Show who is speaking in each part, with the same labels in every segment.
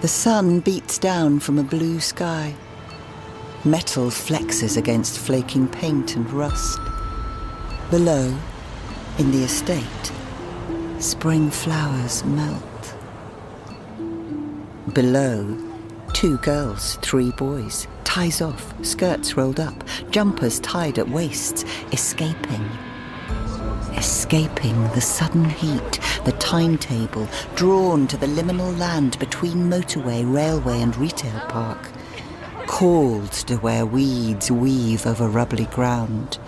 Speaker 1: The sun beats down from a blue sky. Metal flexes against flaking paint and rust. Below, in the estate, spring flowers melt. Below, 2 girls, 3 boys, ties off, skirts rolled up, jumpers tied at waists, escaping the sudden heat, the timetable, drawn to the liminal land between motorway, railway and retail park, called to where weeds weave over rubbly ground,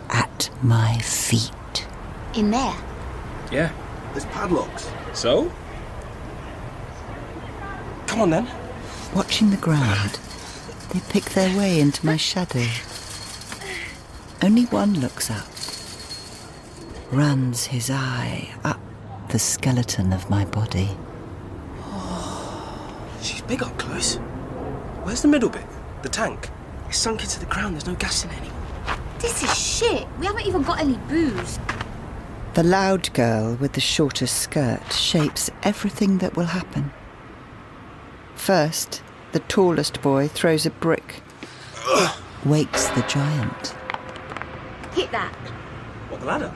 Speaker 1: at my feet.
Speaker 2: In there?
Speaker 3: Yeah.
Speaker 4: There's padlocks.
Speaker 3: So?
Speaker 4: Come on then.
Speaker 1: Watching the ground, they pick their way into my shadow. Only one looks up, runs his eye up the skeleton of my body.
Speaker 4: She's big up close. Where's the middle bit? The tank? It's sunk into the ground. There's no gas in it anymore.
Speaker 2: This is shit. We haven't even got any booze.
Speaker 1: The loud girl with the shortest skirt shapes everything that will happen. First, the tallest boy throws a brick, wakes the giant.
Speaker 2: Hit that.
Speaker 4: What, the ladder?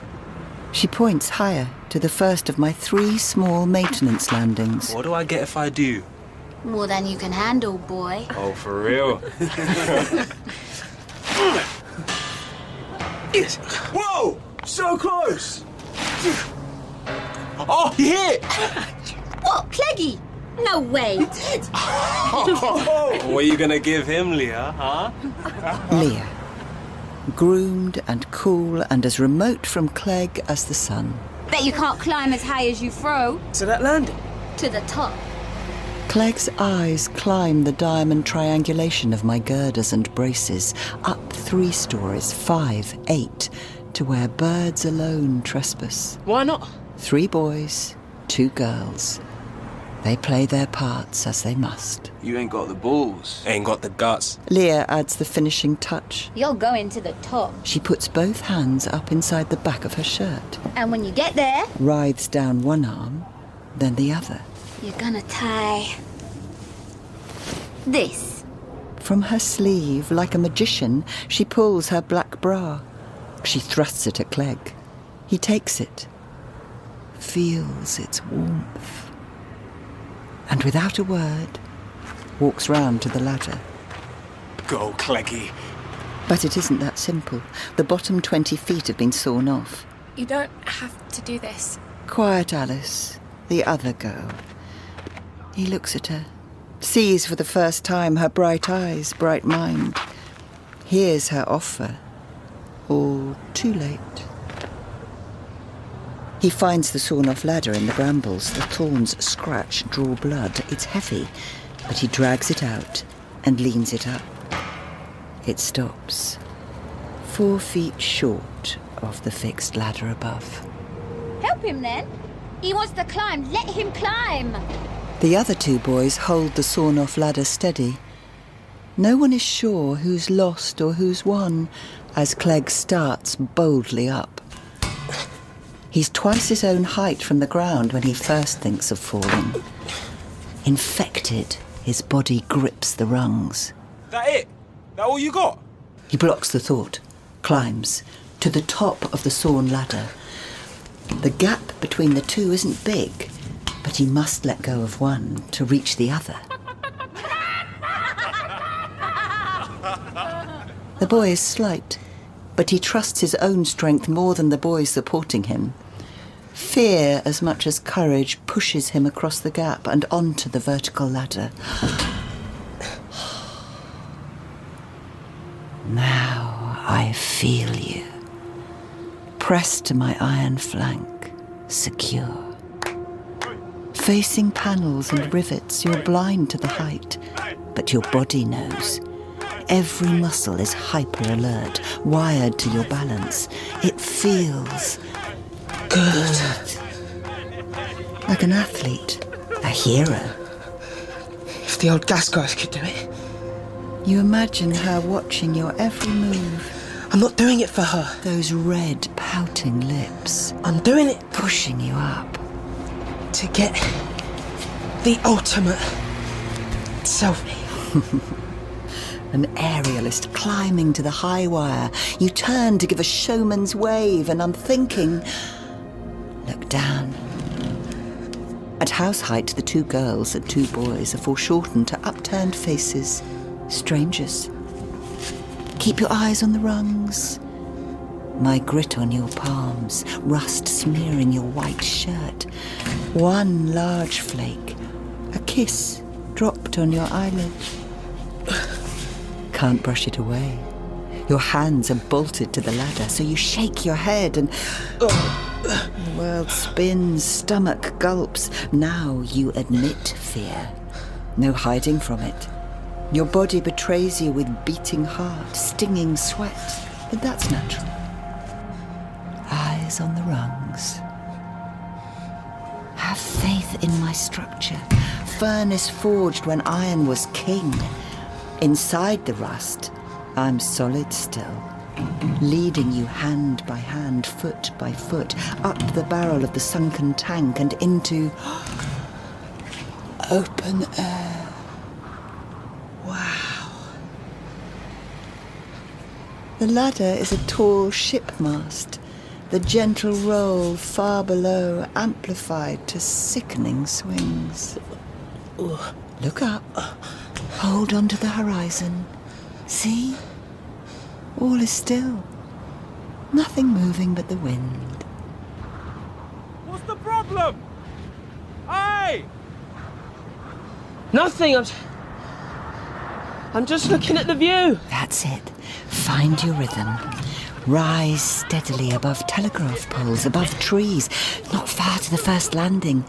Speaker 1: She points higher to the first of my 3 small maintenance landings.
Speaker 4: What do I get if I do?
Speaker 2: More than you can handle, boy.
Speaker 3: Oh, for real?
Speaker 4: Yes. Whoa! So close! Oh, you hit!
Speaker 2: What, Cleggy? No way.
Speaker 4: What are you gonna give him, Leah, huh?
Speaker 1: Leah, groomed and cool and as remote from Clegg as the sun.
Speaker 2: Bet you can't climb as high as you throw.
Speaker 4: So that landing?
Speaker 2: To the top.
Speaker 1: Clegg's eyes climb the diamond triangulation of my girders and braces, up 3 stories, 5, 8, to where birds alone trespass.
Speaker 4: Why not?
Speaker 1: 3 boys, 2 girls. They play their parts as they must.
Speaker 5: You ain't got the balls.
Speaker 4: Ain't got the guts.
Speaker 1: Leah adds the finishing touch.
Speaker 2: You're going to the top.
Speaker 1: She puts both hands up inside the back of her shirt,
Speaker 2: And when you get there,
Speaker 1: writhes down one arm, then the other.
Speaker 2: you're gonna tie this.
Speaker 1: From her sleeve, like a magician, she pulls her black bra. She thrusts it at Clegg. He takes it, feels its warmth, and without a word, walks round to the ladder.
Speaker 4: Go, Cleggy.
Speaker 1: But it isn't that simple. The bottom 20 feet have been sawn off.
Speaker 6: You don't have to do this.
Speaker 1: Quiet Alice, the other girl. He looks at her, sees for the first time her bright eyes, bright mind, hears her offer, all too late. He finds the sawn-off ladder in the brambles. The thorns scratch, draw blood. It's heavy, but he drags it out and leans it up. It stops, 4 feet short of the fixed ladder above.
Speaker 2: Help him then. He wants to climb. Let him climb.
Speaker 1: The other 2 boys hold the sawn-off ladder steady. No one is sure who's lost or who's won as Clegg starts boldly up. He's twice his own height from the ground when he first thinks of falling. Infected, his body grips the rungs.
Speaker 4: That it? That all you got?
Speaker 1: He blocks the thought, climbs to the top of the sawn ladder. The gap between the 2 isn't big, but he must let go of one to reach the other. The boy is slight, but he trusts his own strength more than the boys supporting him. Fear as much as courage pushes him across the gap and onto the vertical ladder. Now I feel you, pressed to my iron flank, secure. Facing panels and rivets, you're blind to the height, but your body knows. Every muscle is hyper-alert, wired to your balance. It feels good. Like an athlete, a hero.
Speaker 7: If the old gas guys could do it.
Speaker 1: You imagine her watching your every move.
Speaker 7: I'm not doing it for her.
Speaker 1: Those red, pouting lips.
Speaker 7: I'm doing it
Speaker 1: Pushing you up.
Speaker 7: to get the ultimate Selfie.
Speaker 1: An aerialist climbing to the high wire. You turn to give a showman's wave, and unthinking, look down. At house height, the 2 girls and 2 boys are foreshortened to upturned faces, strangers. Keep your eyes on the rungs. My grit on your palms, rust smearing your white shirt. One large flake, a kiss dropped on your eyelid. Can't brush it away. Your hands are bolted to the ladder, so you shake your head and... The world spins, stomach gulps. Now you admit fear. No hiding from it. Your body betrays you with beating heart, stinging sweat, but that's natural. Eyes on the rungs. Have faith in my structure. Furnace forged when iron was king. Inside the rust, I'm solid still, leading you hand by hand, foot by foot, up the barrel of the sunken tank and into open air. Wow. The ladder is a tall shipmast, the gentle roll far below amplified to sickening swings. Look up. Hold on to the horizon. See? All is still. Nothing moving but the wind.
Speaker 3: What's the problem? Hey!
Speaker 7: Nothing, I'm just looking at the view.
Speaker 1: That's it. Find your rhythm. Rise steadily above telegraph poles, above trees, not far to the first landing.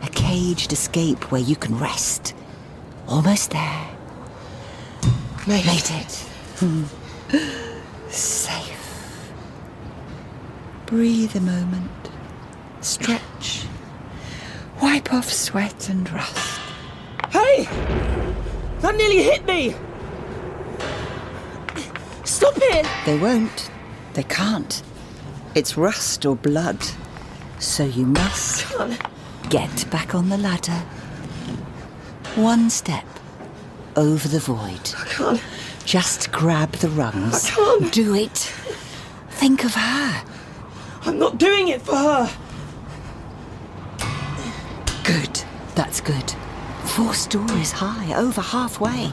Speaker 1: A caged escape where you can rest. Almost there. Made it. Safe. Breathe a moment. Stretch. Wipe off sweat and rust.
Speaker 7: Hey! That nearly hit me! Stop it!
Speaker 1: They won't. They can't. It's rust or blood. So you must get back on the ladder. One step over the void.
Speaker 7: I can't.
Speaker 1: Just grab the rungs.
Speaker 7: I can't.
Speaker 1: Do it. Think of her.
Speaker 7: I'm not doing it for her.
Speaker 1: Good. That's good. 4 stories high, over halfway.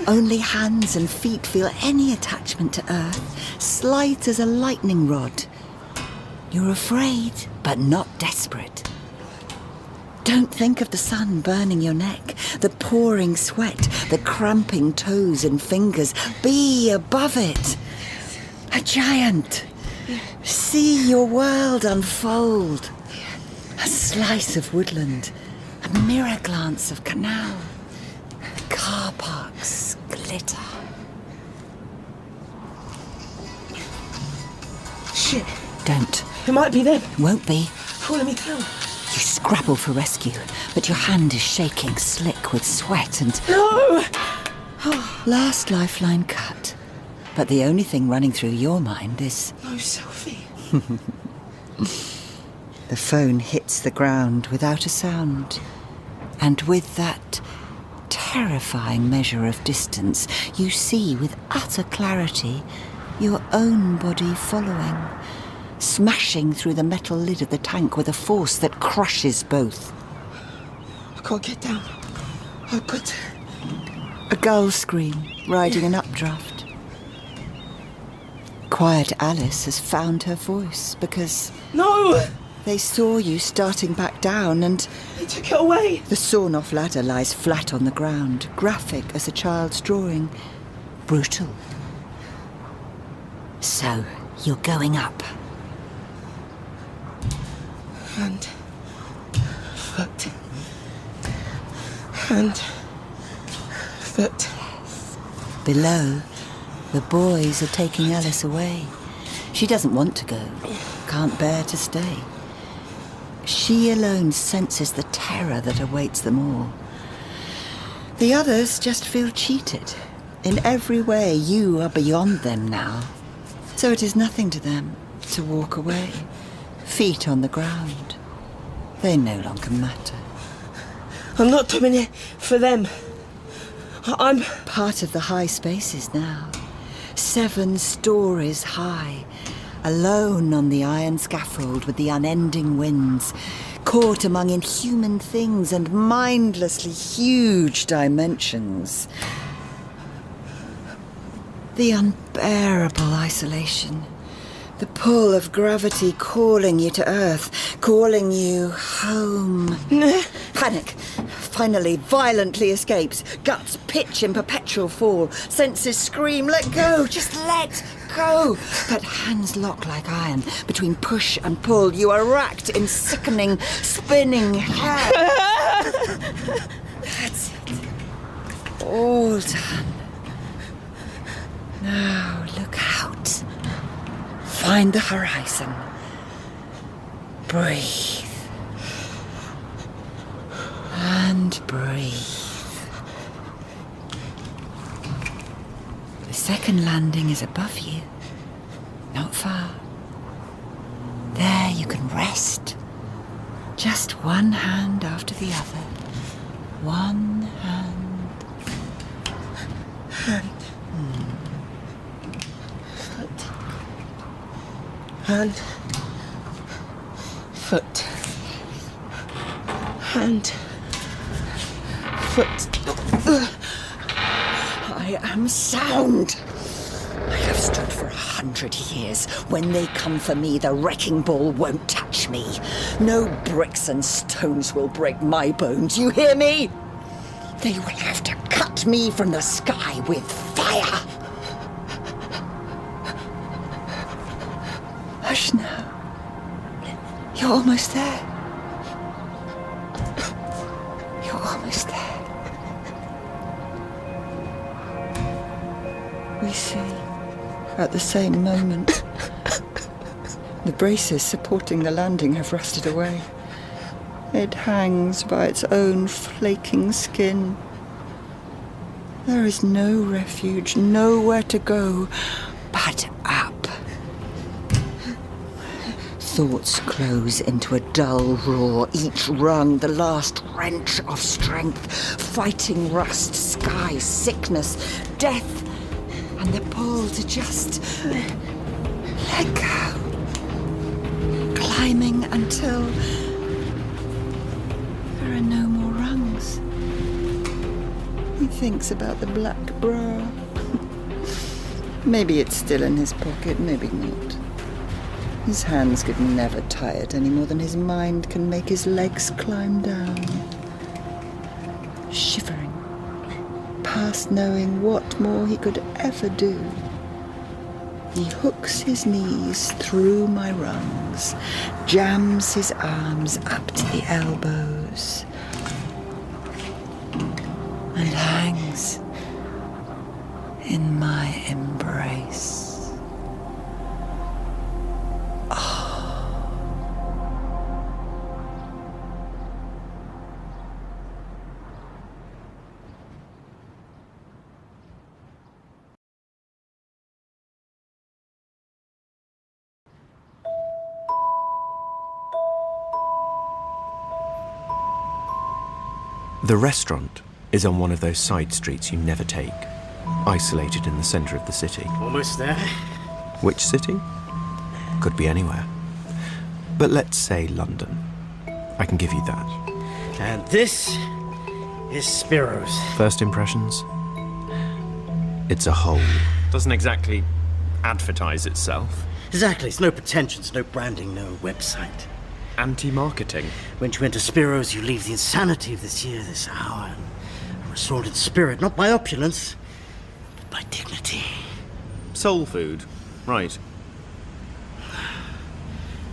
Speaker 1: Only hands and feet feel any attachment to earth, slight as a lightning rod. You're afraid, but not desperate. Don't think of the sun burning your neck, the pouring sweat, the cramping toes and fingers. Be above it. A giant. See your world unfold. A slice of woodland, a mirror glance of canal. The car parks glitter.
Speaker 7: Shit.
Speaker 1: Don't.
Speaker 7: It might be them.
Speaker 1: Won't be.
Speaker 7: Pulling me down.
Speaker 1: You scrabble for rescue, but your hand is shaking, slick with sweat and...
Speaker 7: No!
Speaker 1: Last lifeline cut. But the only thing running through your mind is...
Speaker 7: No selfie.
Speaker 1: The phone hits the ground without a sound. And with that terrifying measure of distance, you see with utter clarity your own body following, smashing through the metal lid of the tank with a force that crushes both.
Speaker 7: I can't get down. But...
Speaker 1: A gull scream riding an updraft. Quiet Alice has found her voice because...
Speaker 7: No!
Speaker 1: They saw you starting back down and...
Speaker 7: They took it away.
Speaker 1: The sawn-off ladder lies flat on the ground, graphic as a child's drawing. Brutal. So, you're going up.
Speaker 7: Hand. Foot. Hand. Foot.
Speaker 1: Below, the boys are taking Alice away. She doesn't want to go, can't bear to stay. She alone senses the terror that awaits them all. The others just feel cheated. In every way, you are beyond them now. So it is nothing to them to walk away, feet on the ground. They no longer matter.
Speaker 7: I'm not doing it for them. I'm...
Speaker 1: Part of the high spaces now. 7 stories high. Alone on the iron scaffold with the unending winds. Caught among inhuman things and mindlessly huge dimensions. The unbearable isolation. The pull of gravity calling you to Earth, calling you home. Panic. Finally, violently escapes. Guts pitch in perpetual fall. Senses scream, let go, just let go. But hands lock like iron. Between push and pull, you are racked in sickening, spinning hell. That's it. All done. Now look out. Find the horizon. Breathe. And breathe. The second landing is above you. Not far. There you can rest. Just one hand after the other. One hand.
Speaker 7: Hand. Foot. Hand. Foot.
Speaker 1: I am sound. I have stood for 100 years. When they come for me, the wrecking ball won't touch me. No bricks and stones will break my bones. You hear me? They will have to cut me from the sky with fire. Hush now. You're almost there. You're almost there. We see, at the same moment, the braces supporting the landing have rusted away. It hangs by its own flaking skin. There is no refuge, nowhere to go but up. Thoughts close into a dull roar, each rung the last wrench of strength, fighting rust, sky, sickness, death, and the pull to just let go. Climbing until there are no more rungs. He thinks about the black bra. Maybe it's still in his pocket, maybe not. His hands get never tired any more than his mind can make his legs climb down. Shivering, past knowing what more he could ever do. He hooks his knees through my rungs, jams his arms up to the elbows, and hangs in my embrace.
Speaker 4: The restaurant is on one of those side streets you never take, isolated in the centre of the city.
Speaker 5: Almost there.
Speaker 4: Which city? Could be anywhere. But let's say London. I can give you that.
Speaker 5: And this is Spiro's.
Speaker 4: First impressions? It's a hole. Doesn't exactly advertise itself.
Speaker 5: Exactly. It's no pretensions, no branding, no website.
Speaker 4: Anti-marketing.
Speaker 5: When you enter Spiro's, you leave the insanity of this year, this hour, and a restored in spirit, not by opulence, but by dignity.
Speaker 4: Soul food. Right.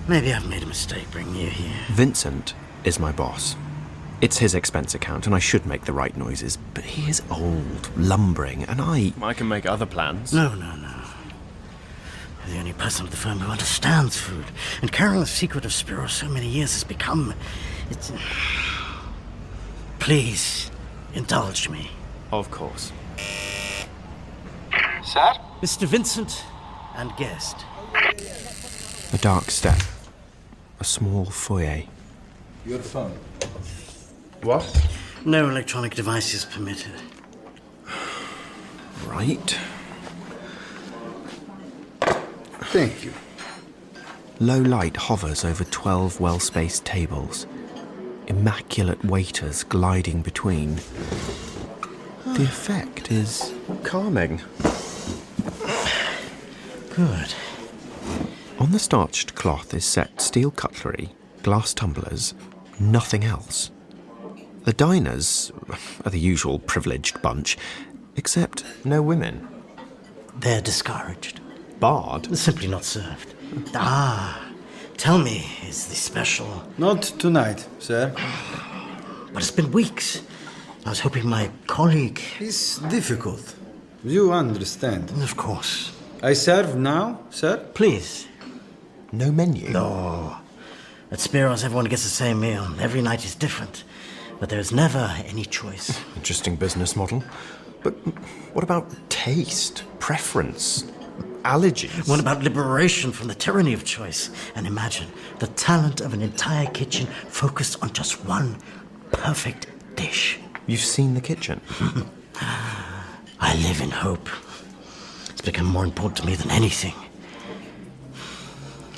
Speaker 5: Maybe I've made a mistake bringing you here.
Speaker 4: Vincent is my boss. It's his expense account, and I should make the right noises, but he is old, lumbering, and I can make other plans.
Speaker 5: No. You're the only person at the firm who understands food. And Carol's secret of Spiro so many years has become... It's... Please, indulge me.
Speaker 4: Of course.
Speaker 8: Sir?
Speaker 5: Mr. Vincent and guest.
Speaker 4: A dark step. A small foyer.
Speaker 8: Your phone. What?
Speaker 5: No electronic devices permitted.
Speaker 4: Right.
Speaker 8: Thank you.
Speaker 4: Low light hovers over 12 well-spaced tables. Immaculate waiters gliding between. The effect is calming.
Speaker 5: Good.
Speaker 4: On the starched cloth is set steel cutlery, glass tumblers, nothing else. The diners are the usual privileged bunch, except no women.
Speaker 5: They're discouraged.
Speaker 4: Barred?
Speaker 5: Simply not served. Tell me, is this special?
Speaker 8: Not tonight, sir.
Speaker 5: But it's been weeks. I was hoping my colleague...
Speaker 8: It's difficult. You understand.
Speaker 5: Of course.
Speaker 8: I serve now, sir?
Speaker 5: Please.
Speaker 4: No menu?
Speaker 5: No. At Spiro's, everyone gets the same meal. Every night is different. But there's never any choice.
Speaker 4: Interesting business model. But what about taste, preference, allergies?
Speaker 5: What about liberation from the tyranny of choice? And imagine the talent of an entire kitchen focused on just one perfect dish.
Speaker 4: You've seen the kitchen?
Speaker 5: I live in hope. It's become more important to me than anything.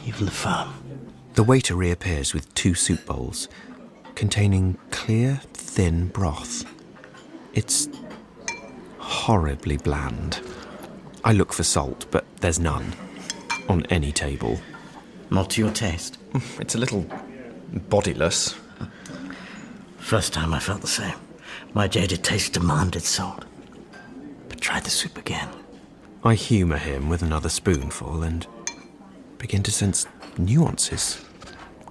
Speaker 5: Even the firm.
Speaker 4: The waiter reappears with 2 soup bowls containing clear, thin broth. It's horribly bland. I look for salt, but there's none on any table.
Speaker 5: Not to your taste.
Speaker 4: It's a little bodiless.
Speaker 5: First time I felt the same. My jaded taste demanded salt. But try the soup again.
Speaker 4: I humour him with another spoonful and begin to sense nuances,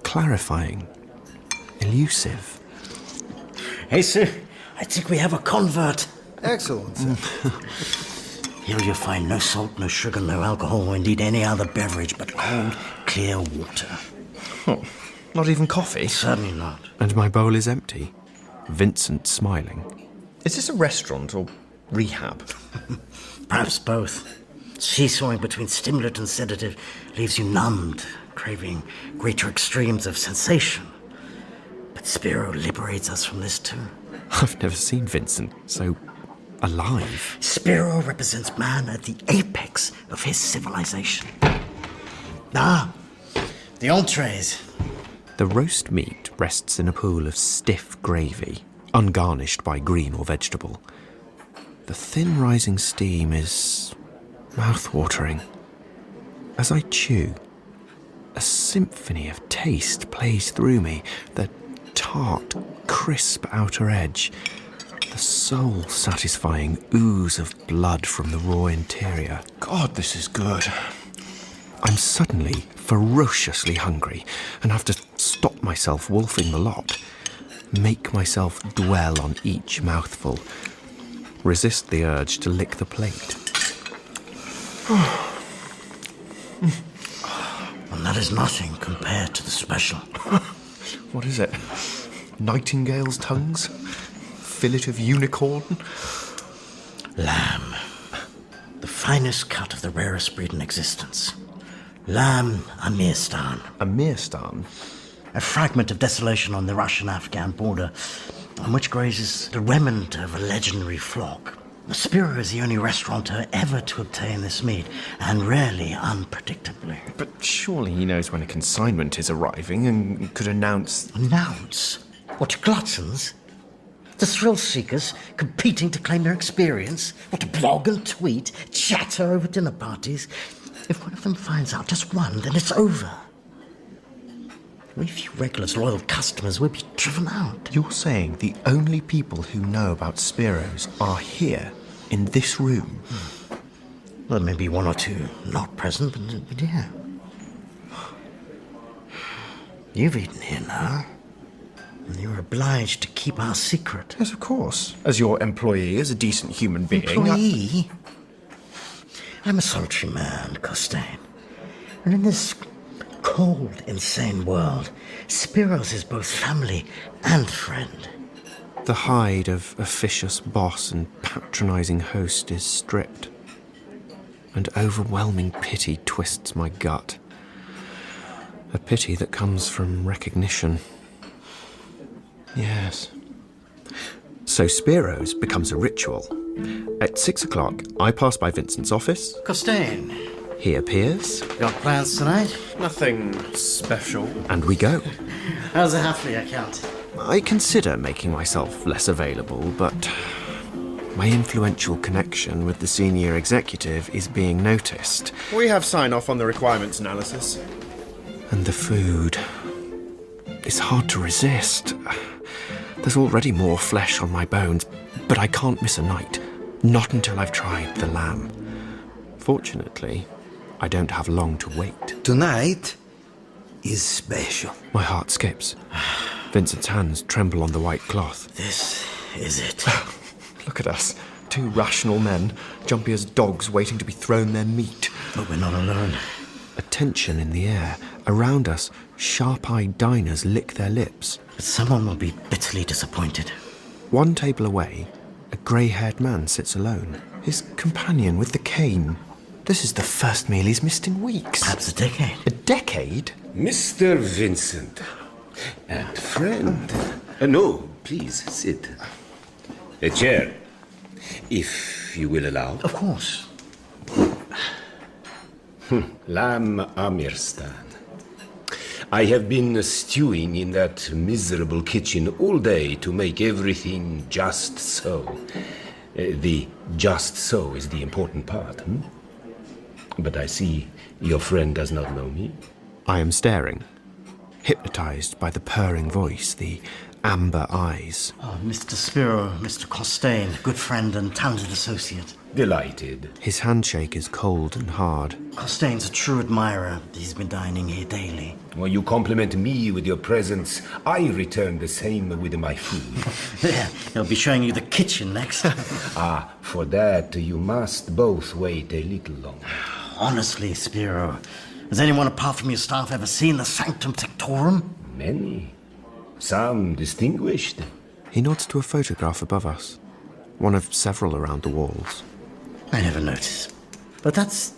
Speaker 4: clarifying, elusive.
Speaker 5: Hey, sir, I think we have a convert.
Speaker 8: Excellent, sir.
Speaker 5: Here you'll find no salt, no sugar, no alcohol, or indeed any other beverage but cold, clear water.
Speaker 4: Oh, not even coffee?
Speaker 5: Certainly not.
Speaker 4: And my bowl is empty. Vincent smiling. Is this a restaurant or rehab?
Speaker 5: Perhaps both. Seesawing between stimulant and sedative leaves you numbed, craving greater extremes of sensation. But Spiro liberates us from this too.
Speaker 4: I've never seen Vincent so alive.
Speaker 5: Spiro represents man at the apex of his civilization. The entrees.
Speaker 4: The roast meat rests in a pool of stiff gravy, ungarnished by green or vegetable. The thin rising steam is mouth-watering. As I chew, a symphony of taste plays through me, the tart, crisp outer edge, the soul-satisfying ooze of blood from the raw interior. God, this is good. I'm suddenly ferociously hungry and have to stop myself wolfing the lot, make myself dwell on each mouthful, resist the urge to lick the plate.
Speaker 5: And that is nothing compared to the special.
Speaker 4: What is it? Nightingale's tongues? Fillet of unicorn?
Speaker 5: Lamb. The finest cut of the rarest breed in existence. Lamb Amirstan.
Speaker 4: Amirstan?
Speaker 5: A fragment of desolation on the Russian-Afghan border, on which grazes the remnant of a legendary flock. Spiro is the only restaurateur ever to obtain this meat, and rarely unpredictably.
Speaker 4: But surely he knows when a consignment is arriving and could announce...
Speaker 5: Announce? What, to gluttons? The thrill-seekers competing to claim their experience? What, to blog and tweet, chatter over dinner parties? If one of them finds out, just one, then it's over. We few regulars, loyal customers, will be driven out.
Speaker 4: You're saying the only people who know about Spiro's are here, in this room?
Speaker 5: Well, maybe one or two not present, but yeah. You've eaten here now. And you're obliged to keep our secret.
Speaker 4: Yes, of course. As your employee, as a decent human being...
Speaker 5: Employee? I'm a solitary man, Costain. And in this cold, insane world, Spiro's is both family and friend.
Speaker 4: The hide of officious boss and patronizing host is stripped, and overwhelming pity twists my gut. A pity that comes from recognition. Yes. So Spiro's becomes a ritual, At 6 o'clock, I pass by Vincent's office.
Speaker 5: Costain,
Speaker 4: He appears,
Speaker 5: got plans tonight?
Speaker 4: nothing special, and we go.
Speaker 5: How's the halfway account?
Speaker 4: I consider making myself less available, but my influential connection with the senior executive is being noticed.
Speaker 9: We have sign-off on the requirements analysis.
Speaker 4: And the food. It's hard to resist. There's already more flesh on my bones, but I can't miss a night. Not until I've tried the lamb. Fortunately, I don't have long to wait.
Speaker 8: Tonight is special.
Speaker 4: My heart skips. Vincent's hands tremble on the white cloth.
Speaker 5: This is it.
Speaker 4: Look at us. Two rational men, jumpy as dogs waiting to be thrown their meat.
Speaker 5: But we're not alone.
Speaker 4: A tension in the air. Around us, sharp-eyed diners lick their lips.
Speaker 5: But someone will be bitterly disappointed.
Speaker 4: One table away, a grey-haired man sits alone. His companion with the cane. This is the first meal he's missed in weeks.
Speaker 5: Perhaps a decade.
Speaker 4: A decade?
Speaker 10: Mr. Vincent. And friend. No, please, sit. A chair, if you will allow.
Speaker 5: Of course.
Speaker 10: Lamb Amirstan. I have been stewing in that miserable kitchen all day to make everything just so. The just so is the important part. But I see your friend does not know me.
Speaker 4: I am staring, hypnotized by the purring voice, the amber eyes.
Speaker 5: Oh, Mr. Spiro, Mr. Costain, good friend and talented associate.
Speaker 10: Delighted.
Speaker 4: His handshake is cold and hard.
Speaker 5: Costain's a true admirer. He's been dining here daily.
Speaker 10: When you compliment me with your presence, I return the same with my food.
Speaker 5: Yeah, he'll be showing you the kitchen next.
Speaker 10: For that you must both wait a little longer.
Speaker 5: Honestly, Spiro, has anyone apart from your staff ever seen the Sanctum Sanctorum?
Speaker 10: Many. Some distinguished.
Speaker 4: He nods to a photograph above us, one of several around the walls.
Speaker 5: I never noticed. But that's...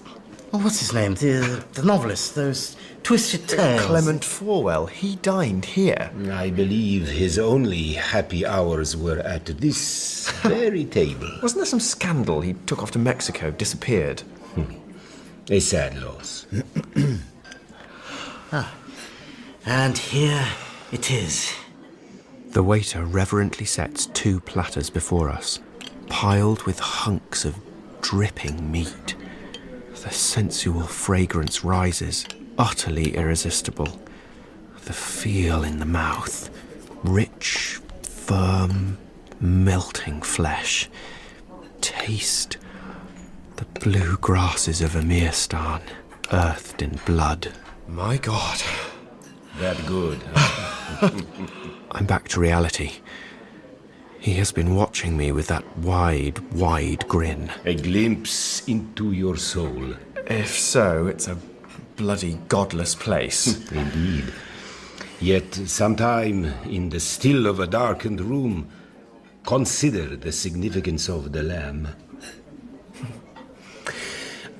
Speaker 5: Well, what's his name? The novelist, those twisted tales.
Speaker 4: Clement Forwell, he dined here.
Speaker 10: I believe his only happy hours were at this very table.
Speaker 4: Wasn't there some scandal? He took off to Mexico, disappeared.
Speaker 10: A sad loss.
Speaker 5: And here it is.
Speaker 4: The waiter reverently sets 2 platters before us, piled with hunks of dripping meat. The sensual fragrance rises, utterly irresistible. The feel in the mouth, rich, firm, melting flesh. Taste, the blue grasses of Amirstan, earthed in blood. My God.
Speaker 10: That good.
Speaker 4: I'm back to reality. He has been watching me with that wide, wide grin.
Speaker 10: A glimpse into your soul.
Speaker 4: If so, it's a bloody godless place.
Speaker 10: Indeed. Yet sometime in the still of a darkened room, consider the significance of the lamb.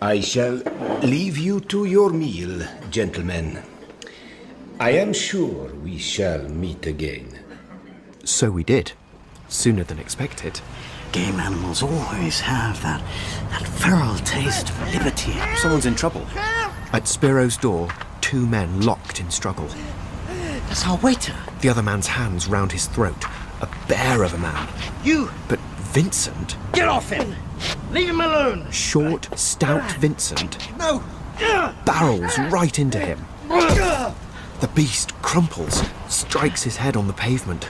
Speaker 10: I shall leave you to your meal, gentlemen. I am sure we shall meet again.
Speaker 4: So we did. Sooner than expected.
Speaker 5: Game animals always have that feral taste for liberty.
Speaker 4: Someone's in trouble. At Spiro's door, 2 men locked in struggle.
Speaker 5: That's our waiter.
Speaker 4: The other man's hands round his throat. A bear of a man.
Speaker 5: You!
Speaker 4: But Vincent...
Speaker 5: Get off him! Leave him alone!
Speaker 4: Short, stout Vincent...
Speaker 5: No!
Speaker 4: barrels right into him. The beast crumples, strikes his head on the pavement.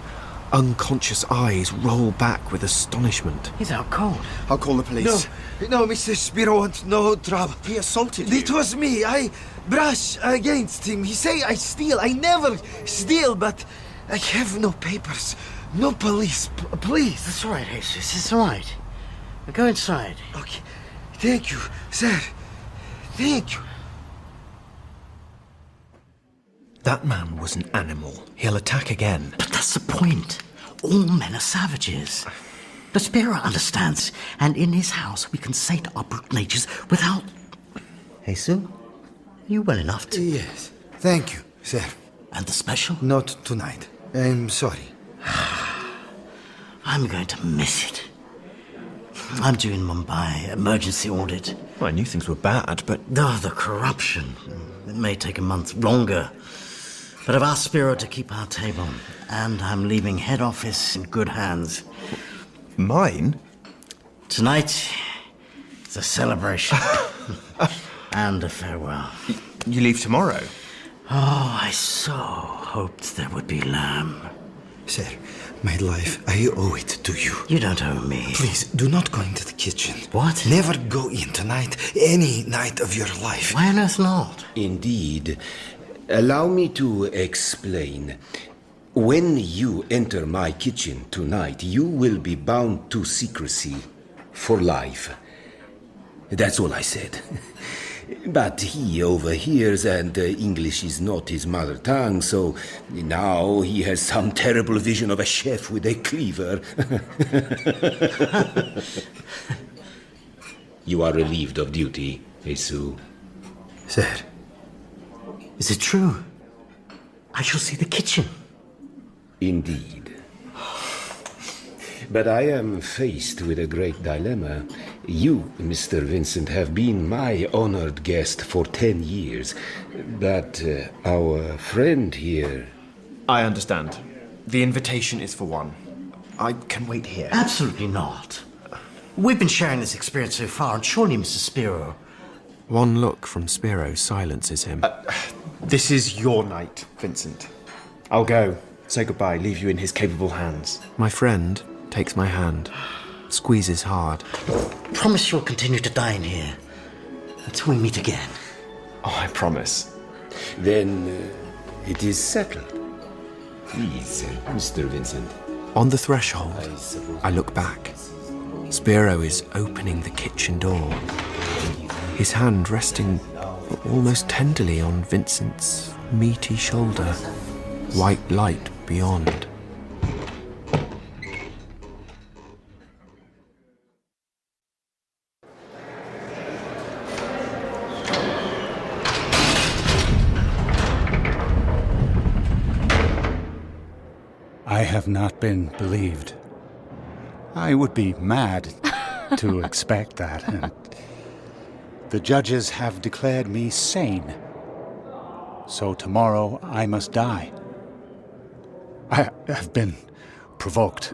Speaker 4: Unconscious eyes roll back with astonishment.
Speaker 5: He's out cold.
Speaker 9: I'll call the police.
Speaker 7: No, Mr. Spiro wants no trouble.
Speaker 4: He assaulted you.
Speaker 7: It was me. I brush against him. He say I steal. I never steal, but I have no papers. No police. Please.
Speaker 5: It's all right, Jesus. It's all right. Now go inside.
Speaker 7: Okay. Thank you, sir. Thank you.
Speaker 4: That man was an animal. He'll attack again.
Speaker 5: But that's the point. All men are savages. The Spiro understands, and in his house we can sate our brute natures without... Jesus, are you well enough to...
Speaker 8: Yes. Thank you, sir.
Speaker 5: And the special?
Speaker 8: Not tonight. I'm sorry.
Speaker 5: I'm going to miss it. I'm due in Mumbai. Emergency audit.
Speaker 4: Well, I knew things were bad, but...
Speaker 5: Oh, the corruption. It may take a month longer. But I've asked Spiro to keep our table. And I'm leaving head office in good hands.
Speaker 4: Mine?
Speaker 5: Tonight, it's a celebration. And a farewell.
Speaker 4: You leave tomorrow?
Speaker 5: Oh, I so hoped there would be lamb.
Speaker 8: Sir, my life, I owe it to you.
Speaker 5: You don't owe me.
Speaker 8: Please, do not go into the kitchen.
Speaker 5: What?
Speaker 8: Never go in tonight, any night of your life.
Speaker 5: Why on earth not?
Speaker 10: Indeed. Allow me to explain. When you enter my kitchen tonight, you will be bound to secrecy for life. That's all I said. But he overhears, and English is not his mother tongue, so now he has some terrible vision of a chef with a cleaver. You are relieved of duty, Jesus.
Speaker 8: Sir.
Speaker 5: Is it true? I shall see the kitchen.
Speaker 10: Indeed. But I am faced with a great dilemma. You, Mr. Vincent, have been my honored guest for 10 years. But our friend here...
Speaker 4: I understand. The invitation is for one. I can wait here.
Speaker 5: Absolutely not. We've been sharing this experience so far, and surely, Mr. Spiro...
Speaker 4: One look from Spiro silences him. This is your night, Vincent. I'll go. Say goodbye. Leave you in his capable hands. My friend takes my hand, squeezes hard.
Speaker 5: Promise you'll continue to dine here until we meet again.
Speaker 4: Oh, I promise.
Speaker 10: Then it is settled. Please, Mr. Vincent.
Speaker 4: On the threshold, I look back. Spiro is opening the kitchen door, his hand resting almost tenderly on Vincent's meaty shoulder, white light beyond.
Speaker 8: I have not been believed. I would be mad to expect that. And the judges have declared me sane. So tomorrow I must die. I have been provoked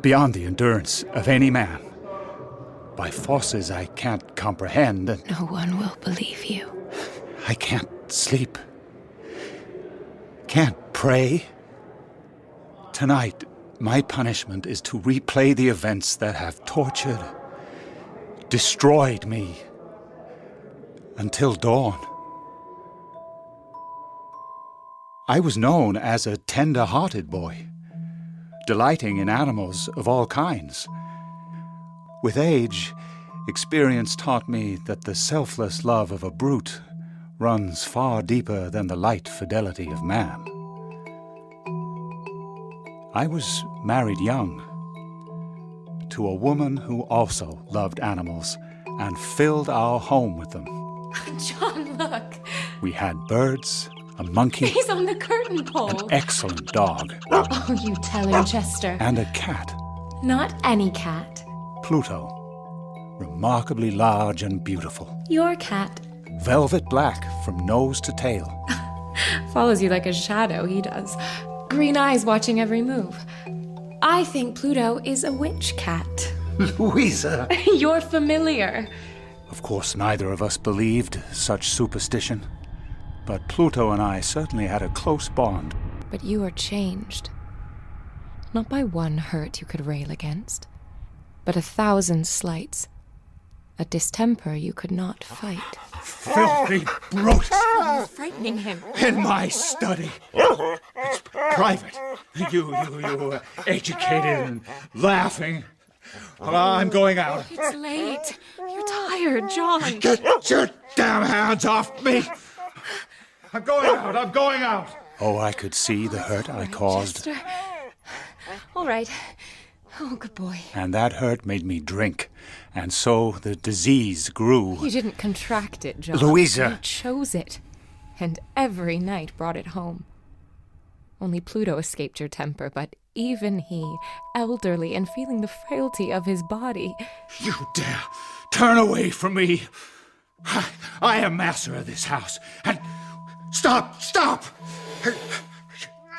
Speaker 8: beyond the endurance of any man by forces I can't comprehend. And
Speaker 6: No one will believe you.
Speaker 8: I can't sleep. Can't pray. Tonight, my punishment is to replay the events that have tortured, destroyed me, until dawn. I was known as a tender-hearted boy, delighting in animals of all kinds. With age, experience taught me that the selfless love of a brute runs far deeper than the light fidelity of man. I was married young to a woman who also loved animals and filled our home with them.
Speaker 6: John, look.
Speaker 8: We had birds, a monkey,
Speaker 6: He's on the curtain pole.
Speaker 8: an excellent dog,
Speaker 6: Oh, you tell him, Chester.
Speaker 8: and a cat,
Speaker 6: Not any cat.
Speaker 8: Pluto, remarkably large and beautiful,
Speaker 6: Your cat.
Speaker 8: velvet black from nose to tail.
Speaker 6: Follows you like a shadow, he does. Green eyes watching every move. I think Pluto is a witch cat.
Speaker 8: Louisa!
Speaker 6: You're familiar.
Speaker 8: Of course, neither of us believed such superstition, but Pluto and I certainly had a close bond.
Speaker 6: But you are changed. Not by one hurt you could rail against, but 1,000 slights. A distemper you could not fight.
Speaker 8: Filthy brute!
Speaker 6: You're frightening him.
Speaker 8: In my study. It's private. You educated and laughing. Well, I'm going out.
Speaker 6: It's late. You're tired, John.
Speaker 8: Get your damn hands off me! I'm going out! Oh, I could see the hurt I caused.
Speaker 6: Chester. All right. Oh, good boy.
Speaker 8: And that hurt made me drink. And so the disease grew.
Speaker 6: You didn't contract it, John.
Speaker 8: Louisa!
Speaker 6: You chose it. And every night brought it home. Only Pluto escaped your temper, but Even he, elderly and feeling the frailty of his body.
Speaker 8: You dare turn away from me! I am master of this house, and... Stop!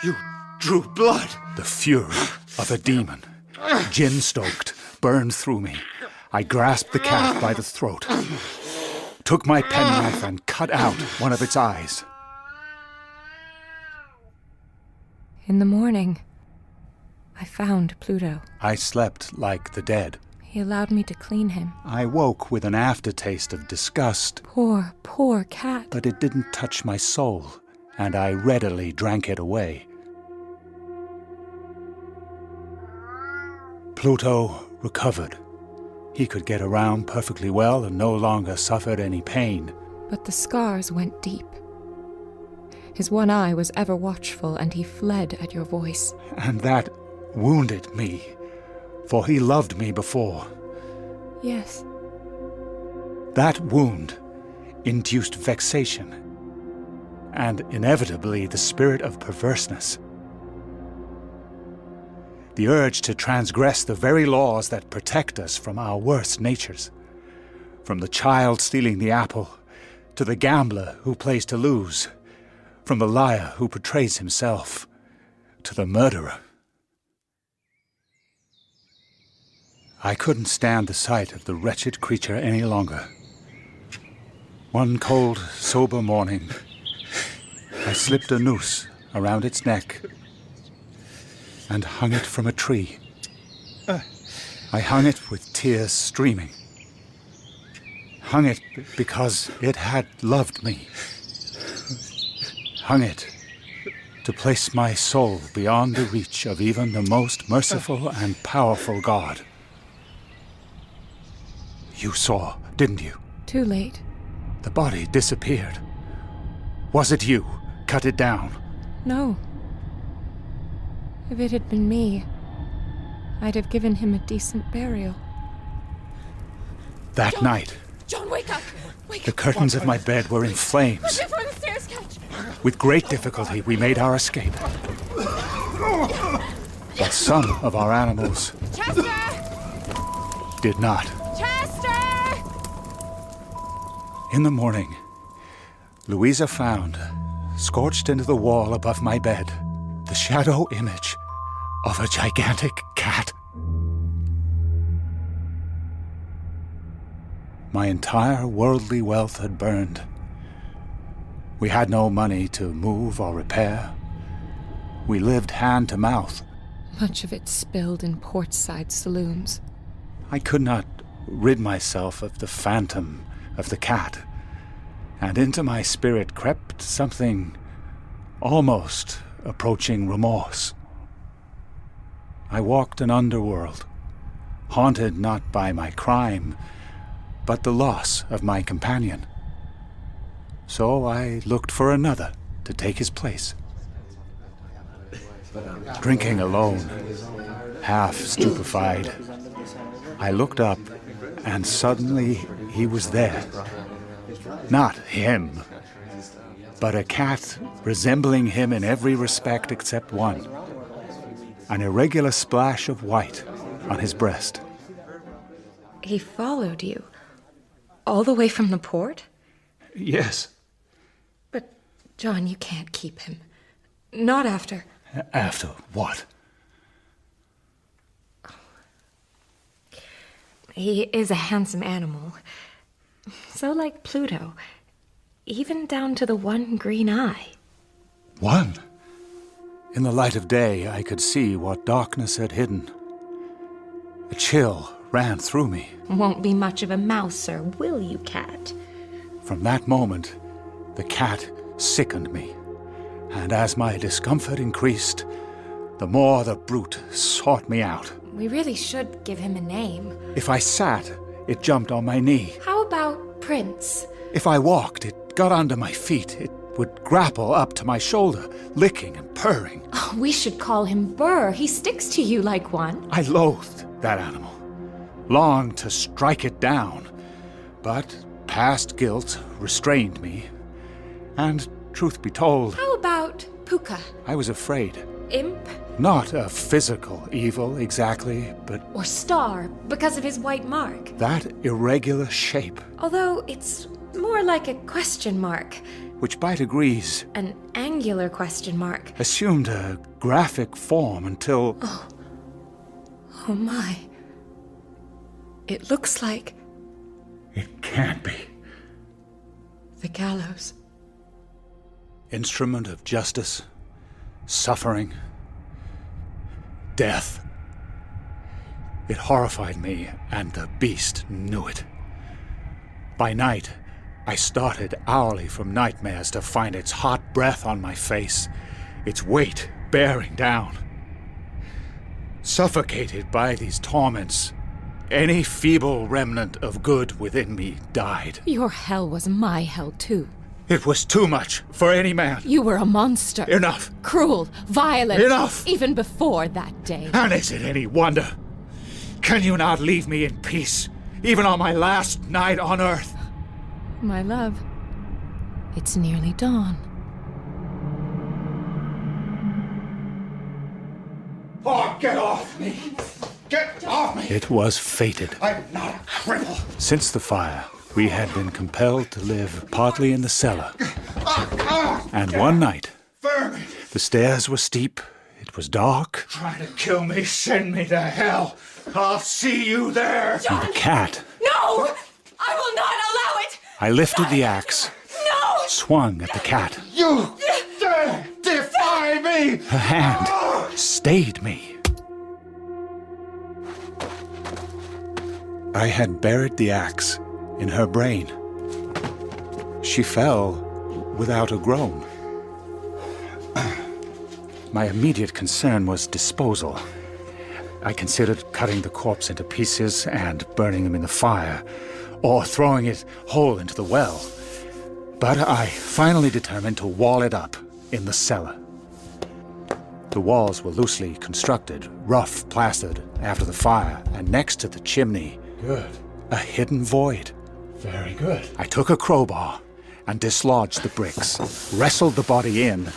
Speaker 8: You drew blood. The fury of a demon, gin-stoked, burned through me. I grasped the cat by the throat, took my penknife and cut out one of its eyes.
Speaker 6: In the morning, I found Pluto.
Speaker 8: I slept like the dead.
Speaker 6: He allowed me to clean him.
Speaker 8: I woke with an aftertaste of disgust.
Speaker 6: Poor cat.
Speaker 8: But it didn't touch my soul, and I readily drank it away. Pluto recovered. He could get around perfectly well and no longer suffered any pain.
Speaker 6: But the scars went deep. His one eye was ever watchful, and he fled at your voice.
Speaker 8: And that wounded me, for he loved me before.
Speaker 6: Yes.
Speaker 8: That wound induced vexation, and inevitably the spirit of perverseness. The urge to transgress the very laws that protect us from our worst natures. From the child stealing the apple, to the gambler who plays to lose, from the liar who betrays himself, to the murderer. I couldn't stand the sight of the wretched creature any longer. One cold, sober morning, I slipped a noose around its neck and hung it from a tree. I hung it with tears streaming. Hung it because it had loved me. Hung it to place my soul beyond the reach of even the most merciful and powerful God. You saw, didn't you?
Speaker 6: Too late.
Speaker 8: The body disappeared. Was it you? Cut it down?
Speaker 6: No. If it had been me, I'd have given him a decent burial.
Speaker 8: That
Speaker 2: John!
Speaker 8: night,
Speaker 2: John, wake up! Wake
Speaker 8: the
Speaker 2: up!
Speaker 8: curtains of my bed were in flames.
Speaker 2: Before the stairs catch!
Speaker 8: With great difficulty, we made our escape. But some of our animals
Speaker 2: Chester!
Speaker 8: did not.
Speaker 2: Chester!
Speaker 8: In the morning, Louisa found, scorched into the wall above my bed, the shadow image of a gigantic cat. My entire worldly wealth had burned. We had no money to move or repair. We lived hand to mouth.
Speaker 6: Much of it spilled in portside saloons.
Speaker 8: I could not rid myself of the phantom of the cat, and into my spirit crept something almost approaching remorse. I walked an underworld, haunted not by my crime, but the loss of my companion. So I looked for another to take his place. Drinking alone, half stupefied, I looked up, and suddenly he was there. Not him, but a cat resembling him in every respect except one. An irregular splash of white on his breast.
Speaker 6: He followed you? All the way from the port?
Speaker 8: Yes.
Speaker 6: But, John, you can't keep him. Not after...
Speaker 8: After what?
Speaker 6: He is a handsome animal. So like Pluto. Even down to the one green eye.
Speaker 8: One? In the light of day, I could see what darkness had hidden. A chill ran through me.
Speaker 6: Won't be much of a mouser, will you, cat?
Speaker 8: From that moment, the cat sickened me. And as my discomfort increased, the more the brute sought me out.
Speaker 6: We really should give him a name.
Speaker 8: If I sat, it jumped on my knee.
Speaker 6: How about Prince?
Speaker 8: If I walked, it got under my feet. It would grapple up to my shoulder, licking and purring.
Speaker 6: Oh, we should call him Burr. He sticks to you like one.
Speaker 8: I loathed that animal, longed to strike it down. But past guilt restrained me. And truth be told...
Speaker 6: How about Puka?
Speaker 8: I was afraid.
Speaker 6: imp?
Speaker 8: Not a physical evil, exactly, but
Speaker 6: Or star, because of his white mark?
Speaker 8: that irregular shape,
Speaker 6: Although it's more like a question mark.
Speaker 8: which by degrees
Speaker 6: An angular question mark.
Speaker 8: assumed a graphic form until...
Speaker 6: Oh my. It looks like
Speaker 8: It can't be.
Speaker 6: the gallows.
Speaker 8: Instrument of justice, suffering, death. It horrified me, and the beast knew it. By night, I started hourly from nightmares to find its hot breath on my face, its weight bearing down. Suffocated by these torments, any feeble remnant of good within me died.
Speaker 6: Your hell was my hell too.
Speaker 8: It was too much for any man.
Speaker 6: You were a monster.
Speaker 8: Enough!
Speaker 6: Cruel, violent.
Speaker 8: Enough!
Speaker 6: Even before that day.
Speaker 8: And is it any wonder? Can you not leave me in peace, even on my last night on Earth?
Speaker 6: My love, it's nearly dawn.
Speaker 8: Oh, get off me! Get off me! It was fated. I'm not a cripple. Since the fire, we had been compelled to live partly in the cellar. And one night, the stairs were steep, it was dark. Trying to kill me, send me to hell. I'll see you there. And the cat.
Speaker 6: No! I will not allow it!
Speaker 8: I lifted the axe,
Speaker 6: No!
Speaker 8: swung at the cat.
Speaker 7: You dare defy me!
Speaker 8: Her hand stayed me. I had buried the axe in her brain. She fell without a groan. My immediate concern was disposal. I considered cutting the corpse into pieces and burning them in the fire, or throwing it whole into the well. But I finally determined to wall it up in the cellar. The walls were loosely constructed, rough plastered after the fire, and next to the chimney, a hidden void.
Speaker 3: Very good.
Speaker 8: I took a crowbar and dislodged the bricks, wrestled the body in,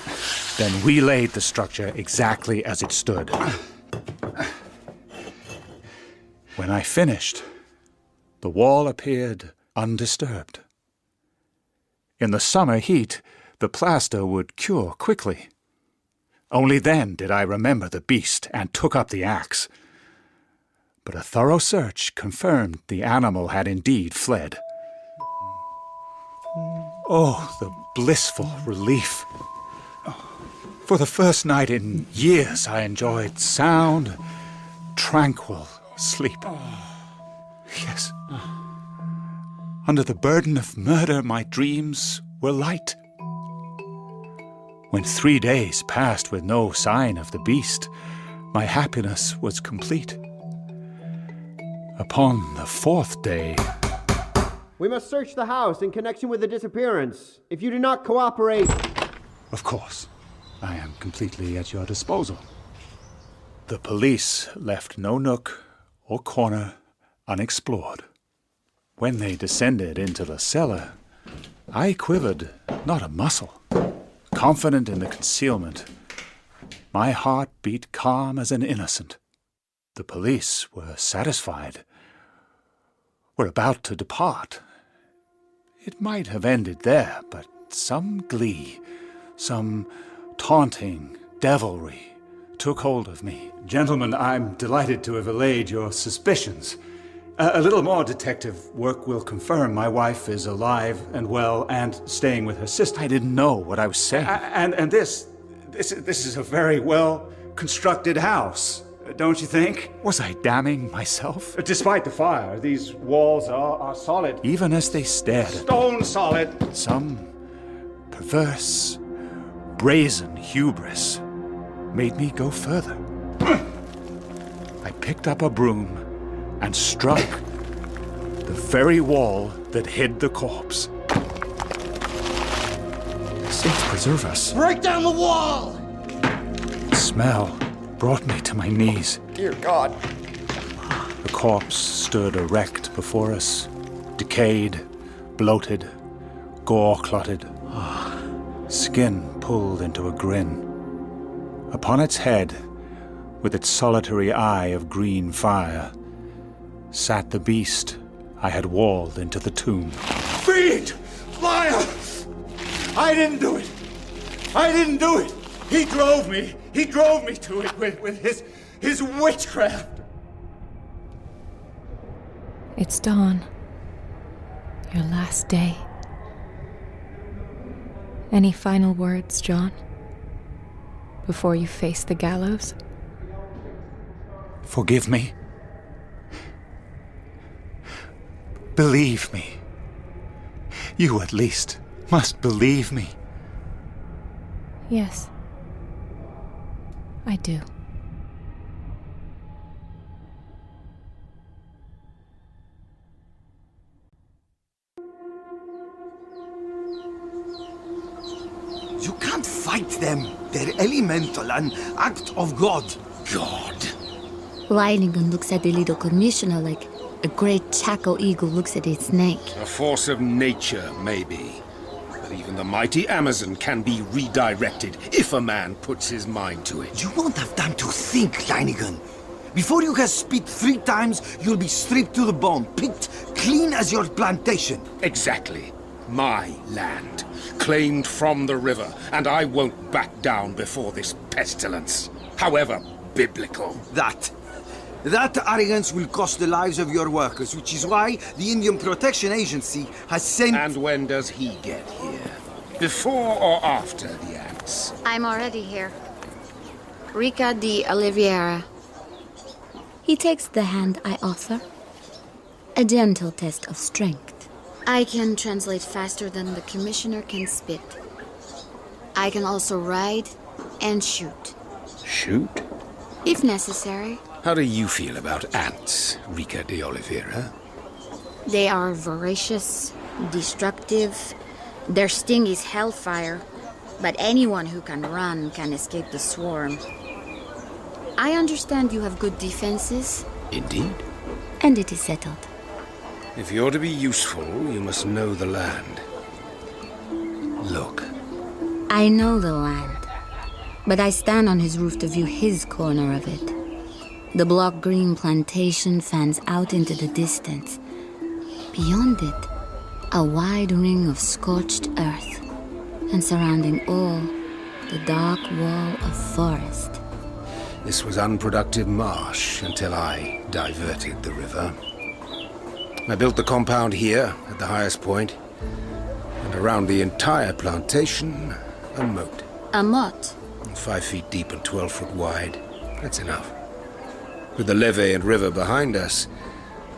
Speaker 8: then relaid the structure exactly as it stood. When I finished, the wall appeared undisturbed. In the summer heat, the plaster would cure quickly. Only then did I remember the beast and took up the axe. But a thorough search confirmed the animal had indeed fled. Oh, the blissful relief. For the first night in years, I enjoyed sound, tranquil sleep. Yes. Under the burden of murder, my dreams were light. When 3 days passed with no sign of the beast, my happiness was complete. Upon the 4th day...
Speaker 11: We must search the house in connection with the disappearance. If you do not cooperate...
Speaker 8: Of course. I am completely at your disposal. The police left no nook or corner unexplored. When they descended into the cellar, I quivered not a muscle. Confident in the concealment, my heart beat calm as an innocent. The police were satisfied, were about to depart. It might have ended there, but some glee, some taunting devilry took hold of me. Gentlemen, I'm delighted to have allayed your suspicions. A little more detective work will confirm my wife is alive and well and staying with her sister. I didn't know what I was saying. And this is a very well-constructed house, don't you think? Was I damning myself? Despite the fire, these walls are solid. Even as they stared at me. Stone solid. Some perverse, brazen hubris made me go further. I picked up a broom and struck the very wall that hid the corpse. Saints preserve us.
Speaker 7: Break down the wall!
Speaker 8: The smell brought me to my knees.
Speaker 7: Dear God.
Speaker 8: The corpse stood erect before us, decayed, bloated, gore-clotted, skin pulled into a grin, Upon its head, with its solitary eye of green fire, sat the beast I had walled into the tomb.
Speaker 7: Fiend! Liar! I didn't do it! I didn't do it! He drove me! He drove me to it with his witchcraft!
Speaker 6: It's dawn. Your last day. Any final words, John? Before you face the gallows?
Speaker 8: Forgive me. Believe me. You at least must believe me.
Speaker 6: Yes. I do.
Speaker 7: You can't fight them. They're elemental, an act of God. God.
Speaker 12: Lightning looks at the little commissioner like a great chacal eagle looks at its snake.
Speaker 10: A force of nature, maybe. But even the mighty Amazon can be redirected if a man puts his mind to it.
Speaker 7: You won't have time to think, Leinigan. Before you can spit 3 times, you'll be stripped to the bone, picked clean as your plantation.
Speaker 10: Exactly. My land, claimed from the river, and I won't back down before this pestilence, however biblical.
Speaker 7: That arrogance will cost the lives of your workers, which is why the Indian Protection Agency has sent...
Speaker 10: And when does he get here? Before or after the ants?
Speaker 12: I'm already here. Rica de Oliveira. He takes the hand I offer. A gentle test of strength. I can translate faster than the commissioner can spit. I can also ride and shoot.
Speaker 10: Shoot?
Speaker 12: If necessary.
Speaker 10: How do you feel about ants, Rica de Oliveira?
Speaker 12: They are voracious, destructive. Their sting is hellfire. But anyone who can run can escape the swarm. I understand you have good defenses.
Speaker 10: Indeed.
Speaker 12: And it is settled.
Speaker 10: If you're to be useful, you must know the land. Look.
Speaker 12: I know the land. But I stand on his roof to view his corner of it. The block green plantation fans out into the distance. Beyond it, a wide ring of scorched earth. And surrounding all, the dark wall of forest.
Speaker 10: This was unproductive marsh until I diverted the river. I built the compound here, at the highest point, and around the entire plantation, a moat.
Speaker 12: A moat?
Speaker 10: 5 feet deep and 12 foot wide. That's enough. With the levee and river behind us,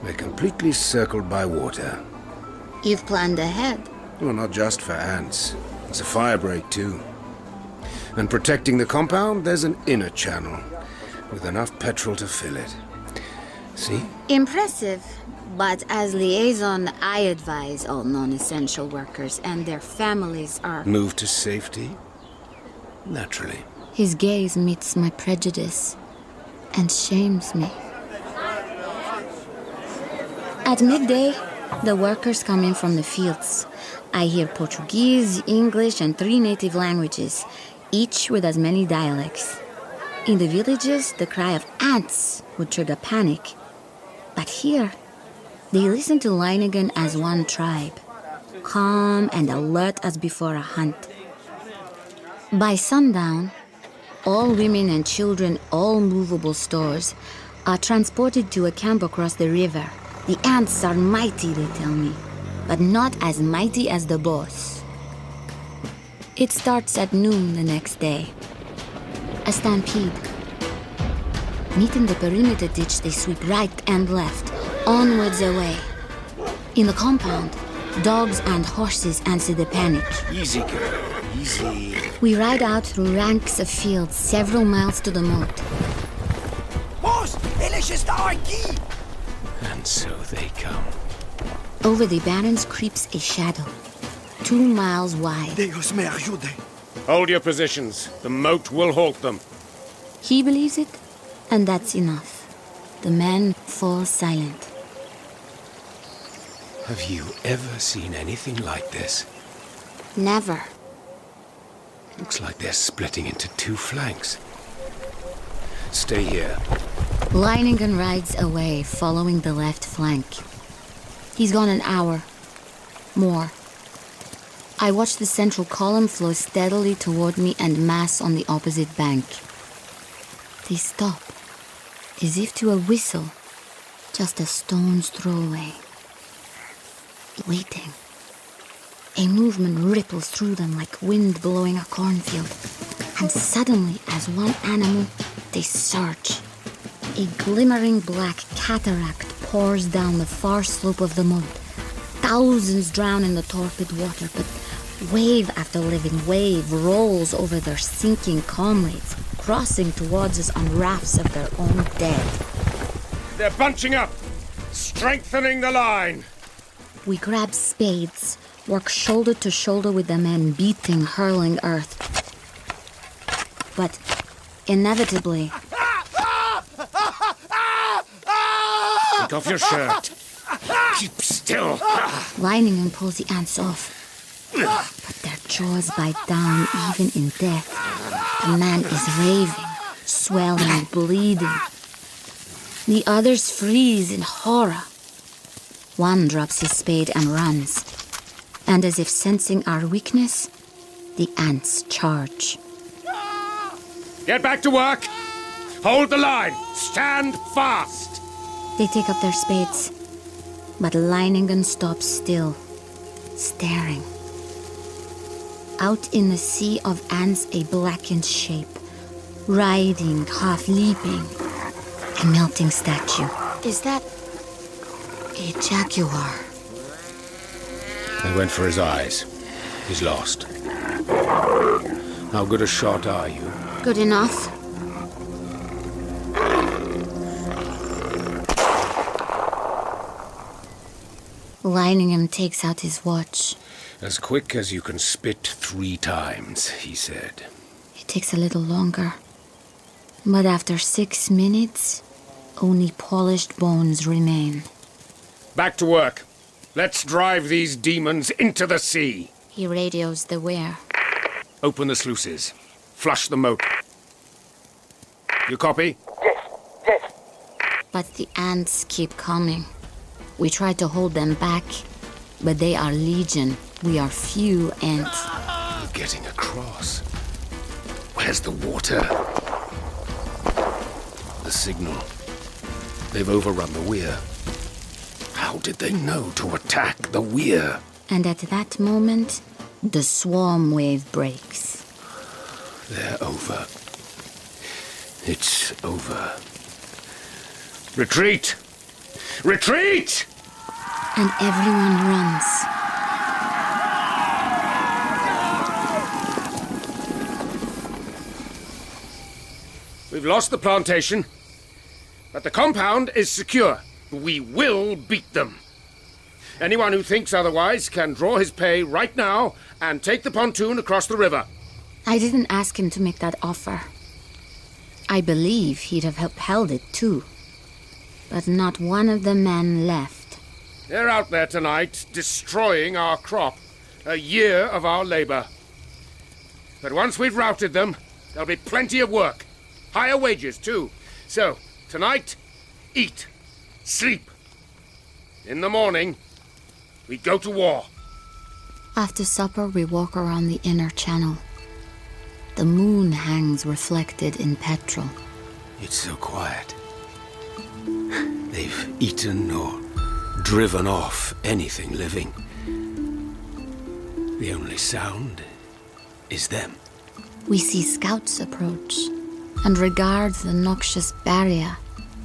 Speaker 10: we're completely circled by water.
Speaker 12: You've planned ahead.
Speaker 10: Well, not just for ants. It's a fire break, too. And protecting the compound, there's an inner channel, with enough petrol to fill it. See?
Speaker 12: Impressive. But as liaison, I advise all non-essential workers and their families are...
Speaker 10: Move to safety? Naturally.
Speaker 12: His gaze meets my prejudice and shames me. At midday, the workers come in from the fields. I hear Portuguese, English, and 3 native languages, each with as many dialects. In the villages, the cry of ants would trigger panic. But here, they listen to Leinigan as one tribe, calm and alert as before a hunt. By sundown, all women and children, all movable stores, are transported to a camp across the river. The ants are mighty, they tell me, but not as mighty as the boss. It starts at noon the next day. A stampede. Meeting the perimeter ditch, they sweep right and left, onwards away. In the compound, dogs and horses answer the panic.
Speaker 10: Easy, girl. Easy.
Speaker 12: We ride out through ranks of fields several miles to the moat.
Speaker 7: Boss, eles estão aqui!
Speaker 10: And so they come.
Speaker 12: Over the barrens creeps a shadow, 2 miles wide.
Speaker 7: Deus me ajude.
Speaker 10: Hold your positions. The moat will halt them.
Speaker 12: He believes it, and that's enough. The men fall silent.
Speaker 10: Have you ever seen anything like this?
Speaker 12: Never.
Speaker 10: Looks like they're splitting into 2 flanks. Stay here.
Speaker 12: Leiningen rides away, following the left flank. He's gone an hour. More. I watch the central column flow steadily toward me and mass on the opposite bank. They stop, as if to a whistle, just a stone's throw away. Waiting. A movement ripples through them like wind blowing a cornfield. And suddenly, as one animal, they surge. A glimmering black cataract pours down the far slope of the mud. Thousands drown in the torpid water, but wave after living wave rolls over their sinking comrades, crossing towards us on rafts of their own dead.
Speaker 3: They're bunching up, strengthening the line.
Speaker 12: We grab spades, work shoulder to shoulder with the men beating, hurling earth. But inevitably...
Speaker 10: Take off your shirt. Keep still.
Speaker 12: Leiningen pulls the ants off. But their jaws bite down even in death. The man is raving, swelling, bleeding. The others freeze in horror. One drops his spade and runs. And as if sensing our weakness, the ants charge.
Speaker 3: Get back to work. Hold the line. Stand fast.
Speaker 12: They take up their spades. But Leiningen stops still, staring. Out in the sea of ants, a blackened shape, riding, half leaping. A melting statue. Is that a jaguar?
Speaker 10: They went for his eyes. He's lost. How good a shot are you?
Speaker 12: Good enough. Leiningen takes out his watch.
Speaker 10: As quick as you can spit 3 times, he said.
Speaker 12: It takes a little longer. But after 6 minutes, only polished bones remain.
Speaker 3: Back to work. Let's drive these demons into the sea.
Speaker 12: He radios the weir.
Speaker 3: Open the sluices. Flush the moat. You copy?
Speaker 12: But the ants keep coming. We try to hold them back, but they are legion. We are few ants.
Speaker 10: We're getting across. Where's the water? The signal. They've overrun the weir. How did they know to attack the weir?
Speaker 12: And at that moment, the swarm wave breaks.
Speaker 10: They're over. It's over.
Speaker 3: Retreat! Retreat!
Speaker 12: And everyone runs.
Speaker 3: We've lost the plantation, but the compound is secure. We will beat them. Anyone who thinks otherwise can draw his pay right now and take the pontoon across the river.
Speaker 12: I didn't ask him to make that offer. I believe he'd have upheld it too. But not one of the men left.
Speaker 3: They're out there tonight, destroying our crop. A year of our labor. But once we've routed them, there'll be plenty of work. Higher wages, too. So, tonight, eat, sleep. In the morning, we go to war.
Speaker 12: After supper, we walk around the inner channel. The moon hangs reflected in petrol.
Speaker 10: It's so quiet. They've eaten or driven off anything living. The only sound is them.
Speaker 12: We see scouts approach and regard the noxious barrier.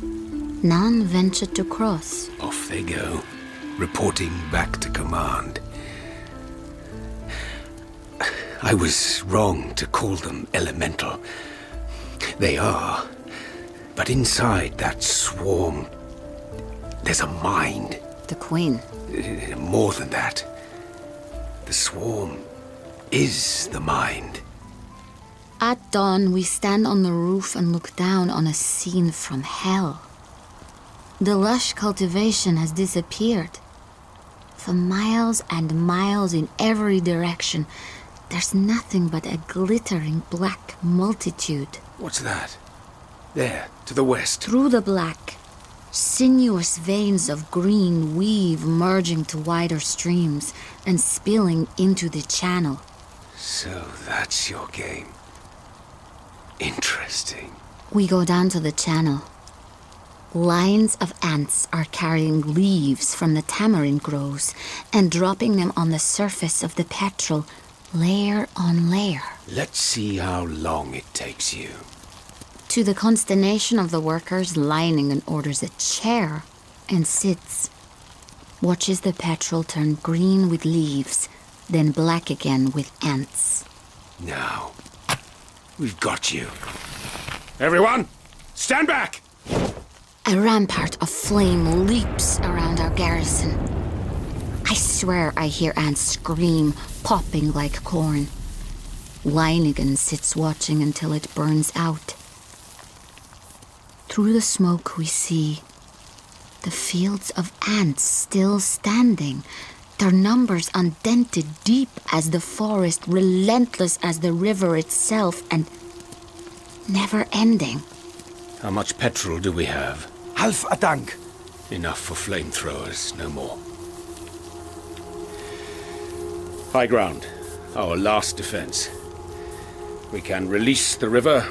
Speaker 12: None venture to cross.
Speaker 10: Off they go, reporting back to command. I was wrong to call them elemental. They are. But inside that swarm, there's a mind.
Speaker 12: The Queen.
Speaker 10: More than that. The swarm is the mind.
Speaker 12: At dawn, we stand on the roof and look down on a scene from hell. The lush cultivation has disappeared. For miles and miles in every direction, there's nothing but a glittering black multitude.
Speaker 10: What's that?
Speaker 3: There, to the west.
Speaker 12: Through the black, sinuous veins of green weave, merging to wider streams and spilling into the channel.
Speaker 3: So that's your game. Interesting.
Speaker 12: We go down to the channel. Lines of ants are carrying leaves from the tamarind groves and dropping them on the surface of the petrel, layer on layer.
Speaker 3: Let's see how long it takes you.
Speaker 12: To the consternation of the workers, Leiningen orders a chair and sits. Watches the petrel turn green with leaves, then black again with ants.
Speaker 3: Now, we've got you. Everyone, stand back!
Speaker 12: A rampart of flame leaps around our garrison. I swear I hear ants scream, popping like corn. Leiningen sits watching until it burns out. Through the smoke we see the fields of ants still standing, their numbers undented, deep as the forest, relentless as the river itself, and never ending.
Speaker 3: How much petrol do we have?
Speaker 9: Half a tank.
Speaker 3: Enough for flamethrowers, no more. High ground, our last defense. We can release the river,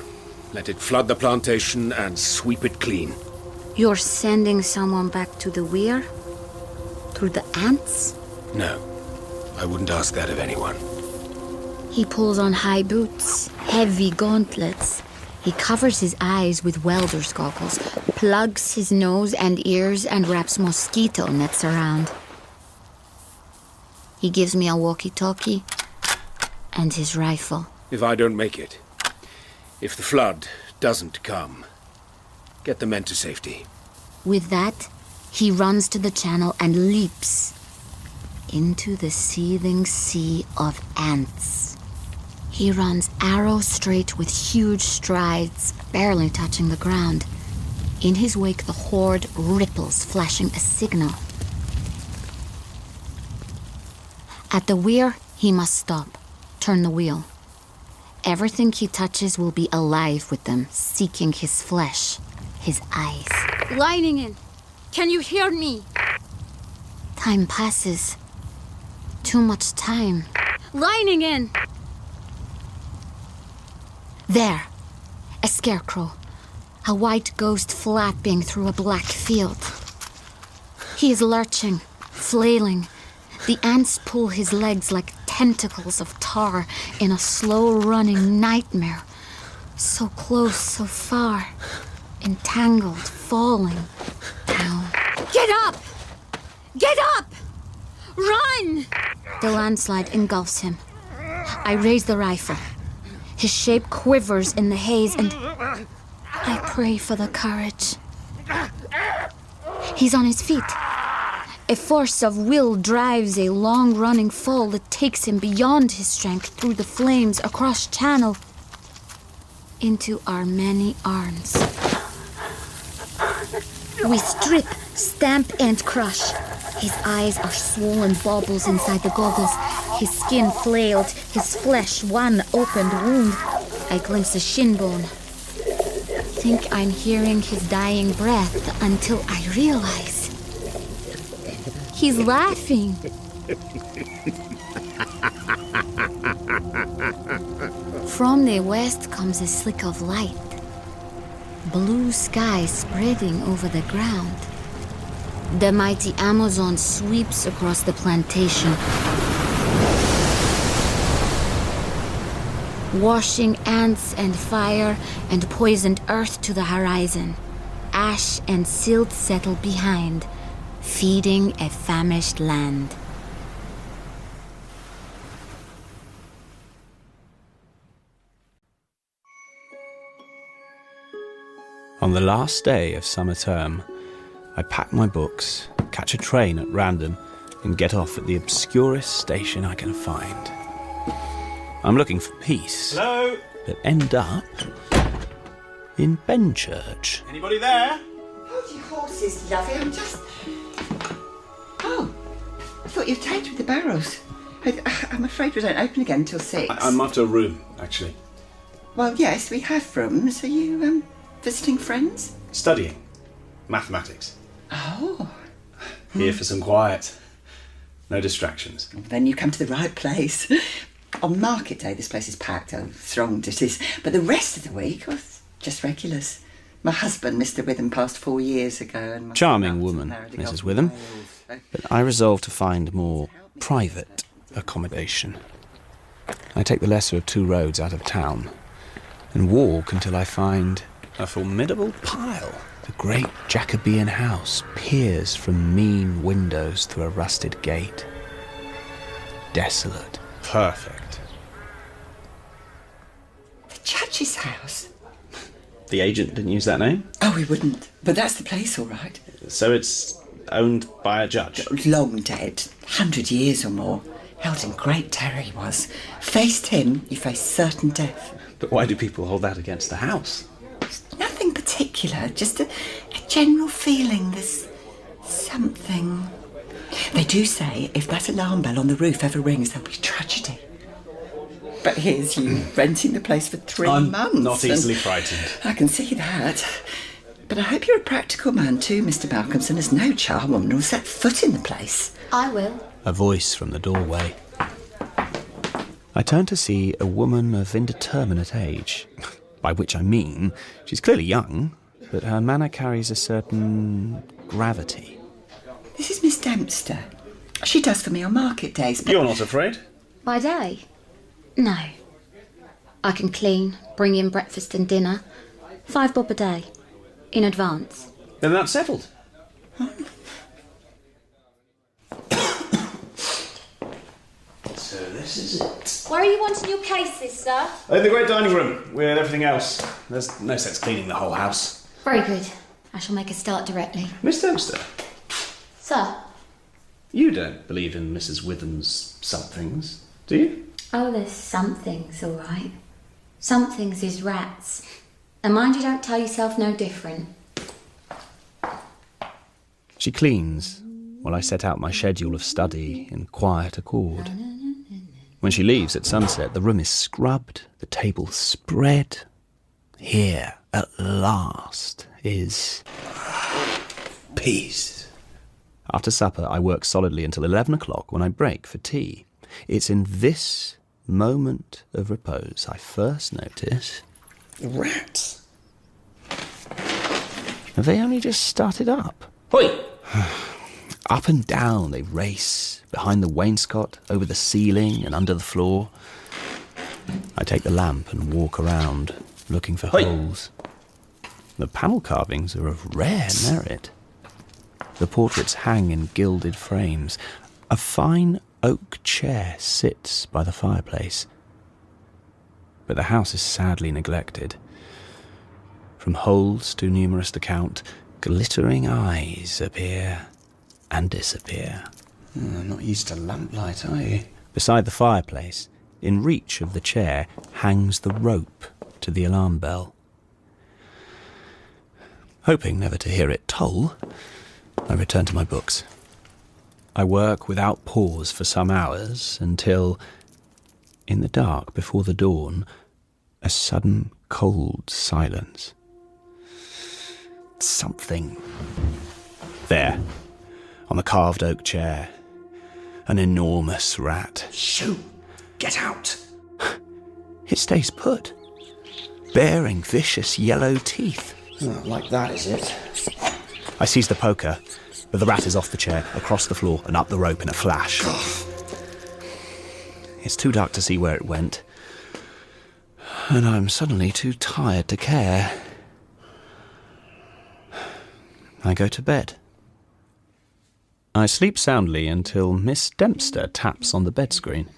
Speaker 3: let it flood the plantation, and sweep it clean.
Speaker 12: You're sending someone back to the weir? Through the ants?
Speaker 3: No, I wouldn't ask that of anyone.
Speaker 12: He pulls on high boots, heavy gauntlets. He covers his eyes with welder's goggles, plugs his nose and ears, and wraps mosquito nets around. He gives me a walkie-talkie and his rifle.
Speaker 3: If I don't make it, if the flood doesn't come, get the men to safety.
Speaker 12: With that, he runs to the channel and leaps into the seething sea of ants. He runs arrow straight with huge strides, barely touching the ground. In his wake, the horde ripples, flashing a signal. At the weir, he must stop, turn the wheel. Everything he touches will be alive with them, seeking his flesh, his eyes.
Speaker 2: Leiningen, can you hear me?
Speaker 12: Time passes. Too much time.
Speaker 2: Leiningen!
Speaker 12: There, a scarecrow, a white ghost flapping through a black field. He is lurching, flailing. The ants pull his legs like tentacles of tar in a slow-running nightmare. So close, so far, entangled, falling down.
Speaker 2: Get up! Get up! Run!
Speaker 12: The landslide engulfs him. I raise the rifle. His shape quivers in the haze, and I pray for the courage. He's on his feet. A force of will drives a long-running fall that takes him beyond his strength through the flames, across channel, into our many arms. We strip, stamp, and crush. His eyes are swollen baubles inside the goggles, his skin flailed, his flesh one opened wound. I glimpse a shin bone. Think I'm hearing his dying breath until I realize he's laughing. From the west comes a slick of light. Blue sky spreading over the ground. The mighty Amazon sweeps across the plantation, washing ants and fire and poisoned earth to the horizon. Ash and silt settle behind, feeding a famished land.
Speaker 13: On the last day of summer term, I pack my books, catch a train at random, and get off at the obscurest station I can find. I'm looking for peace.
Speaker 7: Hello?
Speaker 13: But end up in Benchurch.
Speaker 7: Anybody there?
Speaker 14: Hold your horses, lovey. I'm just... Oh, I thought you'd taped with the barrels. I'm afraid we don't open again until 6.
Speaker 7: I'm after a room, actually.
Speaker 14: Well, yes, we have rooms. Are you, Visiting friends?
Speaker 13: Studying. Mathematics.
Speaker 14: Oh.
Speaker 13: Here for some quiet. No distractions.
Speaker 14: Then you come to the right place. On market day, this place is packed. Oh, thronged it is. But the rest of the week, well, it's just regulars. My husband, Mr. Witham, passed 4 years ago. And
Speaker 13: Charming woman, Mrs. Witham. But I resolved to find more private accommodation. I take the lesser of 2 roads out of town and walk until I find a formidable pile. The great Jacobean house peers from mean windows through a rusted gate. Desolate. Perfect.
Speaker 14: The judge's house?
Speaker 13: The agent didn't use that name?
Speaker 14: Oh, he wouldn't. But that's the place, all right.
Speaker 13: So it's owned by a judge?
Speaker 14: Long dead. 100 years or more. Held in great terror he was. Faced him, you faced certain death.
Speaker 13: But why do people hold that against the house?
Speaker 14: Nothing particular, just a general feeling there's something. They do say if that alarm bell on the roof ever rings, there'll be tragedy. But here's you renting the place for 3 months.
Speaker 13: I'm not easily frightened.
Speaker 14: I can see that. But I hope you're a practical man too, Mr. Malcolmson, as no charwoman will set foot in the place.
Speaker 12: I will.
Speaker 13: A voice from the doorway. I turn to see a woman of indeterminate age, by which I mean she's clearly young, but her manner carries a certain gravity.
Speaker 14: This is Miss Dempster. She does for me on market days, but...
Speaker 13: You're not afraid?
Speaker 12: By day? No. I can clean, bring in breakfast and dinner. 5 bob a day. In advance.
Speaker 13: Then that's settled. So this is it.
Speaker 2: Where are you wanting your cases, sir?
Speaker 13: In the great dining room, with everything else. There's no sense cleaning the whole house.
Speaker 12: Very good. I shall make a start directly.
Speaker 13: Miss Dempster,
Speaker 12: Sir?
Speaker 13: you don't believe in Mrs. Witham's somethings, do you?
Speaker 12: Oh, there's somethings, all right. Somethings is rats. And mind you don't tell yourself no different.
Speaker 13: She cleans while I set out my schedule of study in quiet accord. When she leaves at sunset, the room is scrubbed, the table spread. Here, at last, is peace. After supper, I work solidly until 11 o'clock when I break for tea. It's in this moment of repose I first notice the rats. Have they only just started up? Hoi! Up and down they race, behind the wainscot, over the ceiling and under the floor. I take the lamp and walk around, looking for holes. The panel carvings are of rare merit. The portraits hang in gilded frames. A fine oak chair sits by the fireplace. But the house is sadly neglected. From holes too numerous to count, glittering eyes appear and disappear. Not used to lamplight, are you? Beside the fireplace, in reach of the chair, hangs the rope to the alarm bell. Hoping never to hear it toll, I return to my books. I work without pause for some hours until, in the dark before the dawn, a sudden cold silence. Something. There, on the carved oak chair, an enormous rat. Shoo! Get out! It stays put, baring vicious yellow teeth. Oh, like that, is it? I seize the poker, but the rat is off the chair, across the floor, and up the rope in a flash. It's too dark to see where it went, and I'm suddenly too tired to care. I go to bed. I sleep soundly until Miss Dempster taps on the bed screen.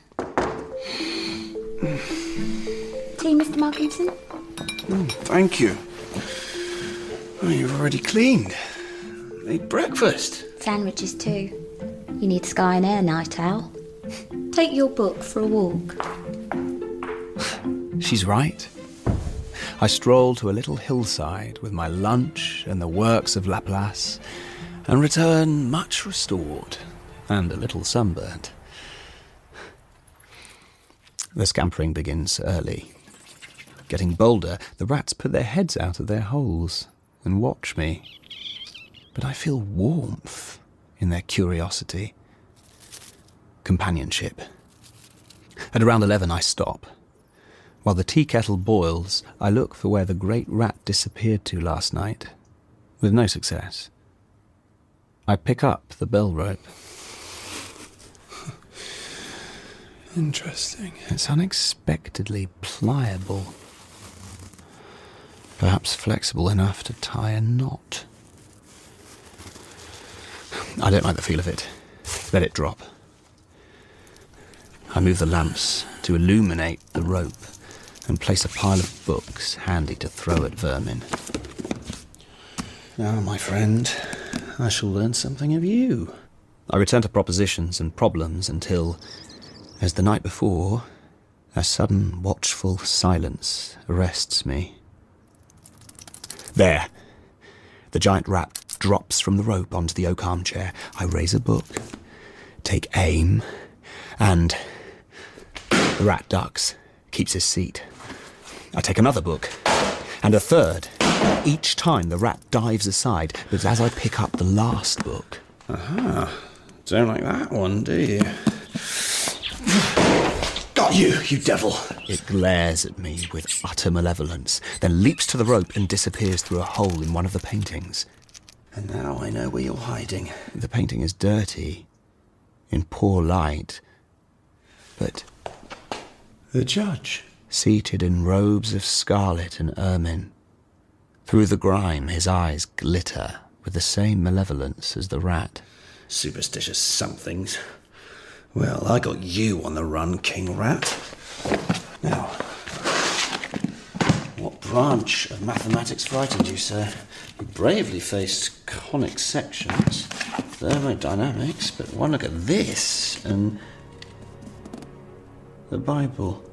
Speaker 12: Tea, Mr. Malkinson?
Speaker 13: Thank you. Oh, you've already cleaned. Made breakfast.
Speaker 12: Sandwiches too. You need sky and air, night owl. Take your book for a walk.
Speaker 13: She's right. I stroll to a little hillside with my lunch and the works of Laplace, and return much restored and a little sunburnt. The scampering begins early. Getting bolder, the rats put their heads out of their holes and watch me. But I feel warmth in their curiosity. Companionship. At around 11 I stop. While the tea kettle boils, I look for where the great rat disappeared to last night, with no success. I pick up the bell rope. Interesting. It's unexpectedly pliable. Perhaps flexible enough to tie a knot. I don't like the feel of it. Let it drop. I move the lamps to illuminate the rope and place a pile of books handy to throw at vermin. Now, my friend, I shall learn something of you. I return to propositions and problems until, as the night before, a sudden watchful silence arrests me. There. The giant rat drops from the rope onto the oak armchair. I raise a book, take aim, and the rat ducks, keeps his seat. I take another book, and a third. Each time the rat dives aside, but as I pick up the last book... Aha. Don't like that one, do you? Got you, you devil! It glares at me with utter malevolence, then leaps to the rope and disappears through a hole in one of the paintings. And now I know where you're hiding. The painting is dirty, in poor light, but... the judge, seated in robes of scarlet and ermine. Through the grime, his eyes glitter with the same malevolence as the rat. Superstitious somethings. Well, I got you on the run, King Rat. Now, what branch of mathematics frightened you, sir? You bravely faced conic sections, thermodynamics, but one look at this, and... the Bible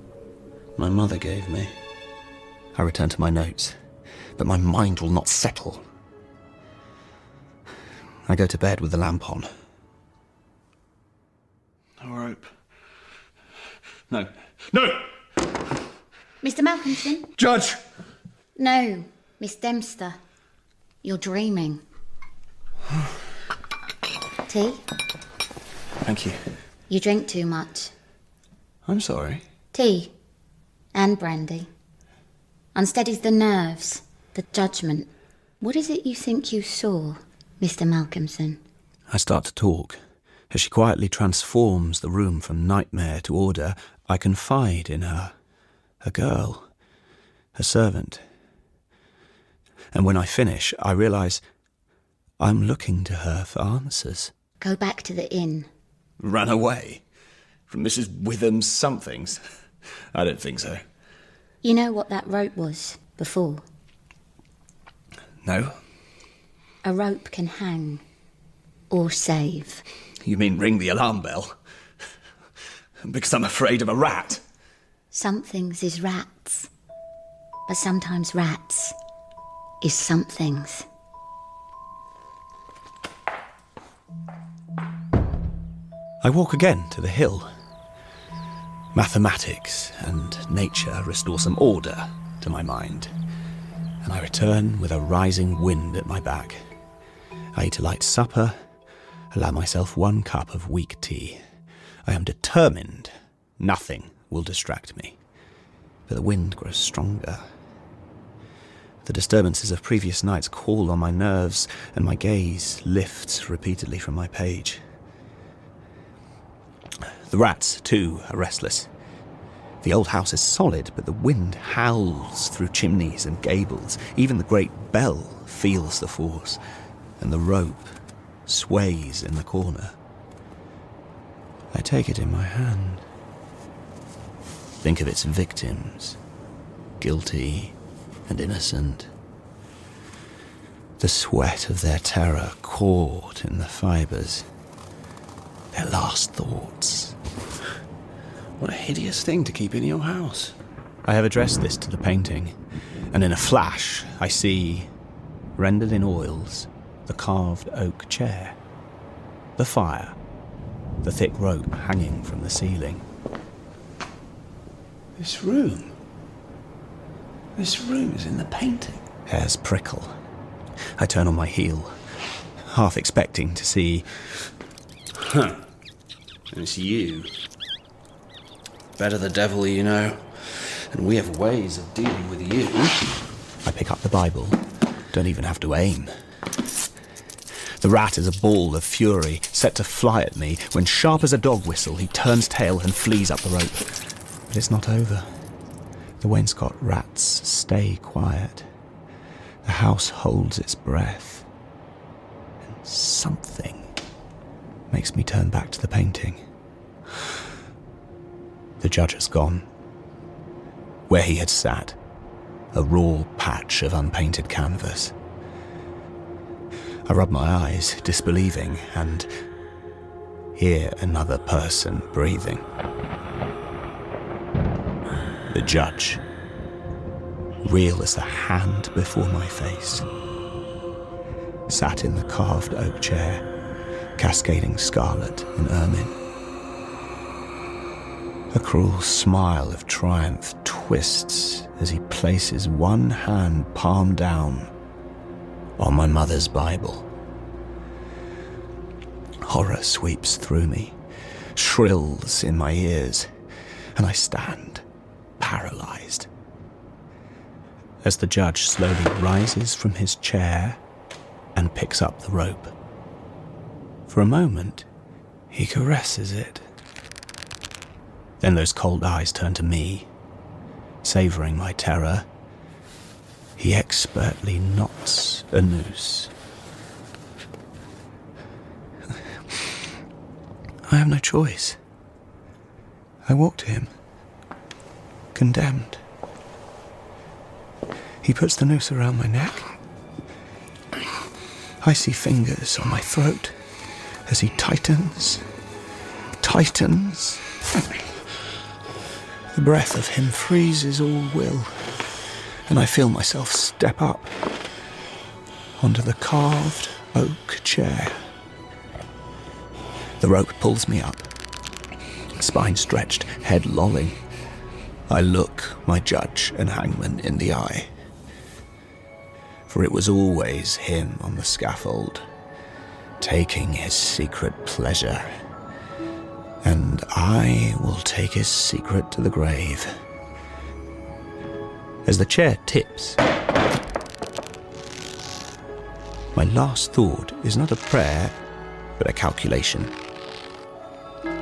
Speaker 13: my mother gave me. I return to my notes, but my mind will not settle. I go to bed with the lamp on. No rope. No. No!
Speaker 12: Mr. Malcolmson?
Speaker 7: Judge!
Speaker 12: No, Miss Dempster. You're dreaming. Tea?
Speaker 13: Thank you.
Speaker 12: You drink too much.
Speaker 13: I'm sorry.
Speaker 12: Tea. And brandy. Unsteadies the nerves, the judgment. What is it you think you saw, Mr. Malcolmson?
Speaker 13: I start to talk. As she quietly transforms the room from nightmare to order, I confide in her. A girl. A servant. And when I finish, I realise I'm looking to her for answers.
Speaker 12: Go back to the inn.
Speaker 13: Ran away? From Mrs. Witham's somethings? I don't think so.
Speaker 12: You know what that rope was before?
Speaker 13: No.
Speaker 12: A rope can hang. Or save.
Speaker 13: You mean ring the alarm bell? Because I'm afraid of a rat?
Speaker 12: Some things is rats. But sometimes rats is somethings.
Speaker 13: I walk again to the hill. Mathematics and nature restore some order to my mind, and I return with a rising wind at my back. I eat a light supper, allow myself 1 cup of weak tea. I am determined nothing will distract me, but the wind grows stronger. The disturbances of previous nights call on my nerves, and my gaze lifts repeatedly from my page. The rats, too, are restless. The old house is solid, but the wind howls through chimneys and gables. Even the great bell feels the force, and the rope sways in the corner. I take it in my hand. Think of its victims, guilty and innocent. The sweat of their terror caught in the fibres. Their last thoughts. What a hideous thing to keep in your house. I have addressed this to the painting, and in a flash I see, rendered in oils, the carved oak chair, the fire, the thick rope hanging from the ceiling. This room. This room is in the painting.
Speaker 4: Hairs prickle. I turn on my heel, half expecting to see...
Speaker 13: Huh. And it's you. Better the devil, you know. And we have ways of dealing with you.
Speaker 4: I pick up the Bible. Don't even have to aim. The rat is a ball of fury, set to fly at me, when sharp as a dog whistle he turns tail and flees up the rope. But it's not over. The wainscot rats stay quiet. The house holds its breath. And something makes me turn back to the painting. The judge has gone. Where he had sat, a raw patch of unpainted canvas. I rub my eyes, disbelieving, and hear another person breathing. The judge, real as the hand before my face, sat in the carved oak chair, cascading scarlet and ermine. A cruel smile of triumph twists as he places one hand palm down on my mother's Bible. Horror sweeps through me, shrills in my ears, and I stand paralyzed. As the judge slowly rises from his chair and picks up the rope. For a moment, he caresses it. Then those cold eyes turn to me, savoring my terror. He expertly knots a noose. I have no choice. I walk to him, condemned. He puts the noose around my neck. I see fingers on my throat as he tightens. The breath of him freezes all will, and I feel myself step up onto the carved oak chair. The rope pulls me up, spine stretched, head lolling. I look my judge and hangman in the eye. For it was always him on the scaffold, taking his secret pleasure. And I will take his secret to the grave. As the chair tips, my last thought is not a prayer, but a calculation.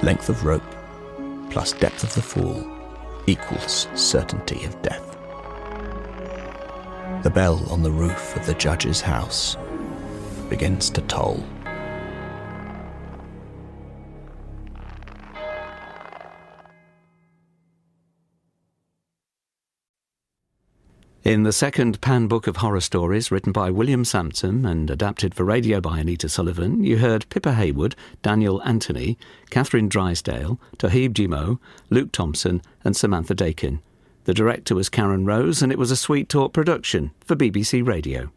Speaker 4: Length of rope plus depth of the fall equals certainty of death. The bell on the roof of the judge's house begins to toll.
Speaker 15: In the second Pan Book of Horror Stories, written by William Sampson and adapted for radio by Anita Sullivan, you heard Pippa Haywood, Daniel Anthony, Catherine Drysdale, Toheeb Jimo, Luke Thompson and Samantha Dakin. The director was Karen Rose, and it was a Sweet Talk production for BBC Radio.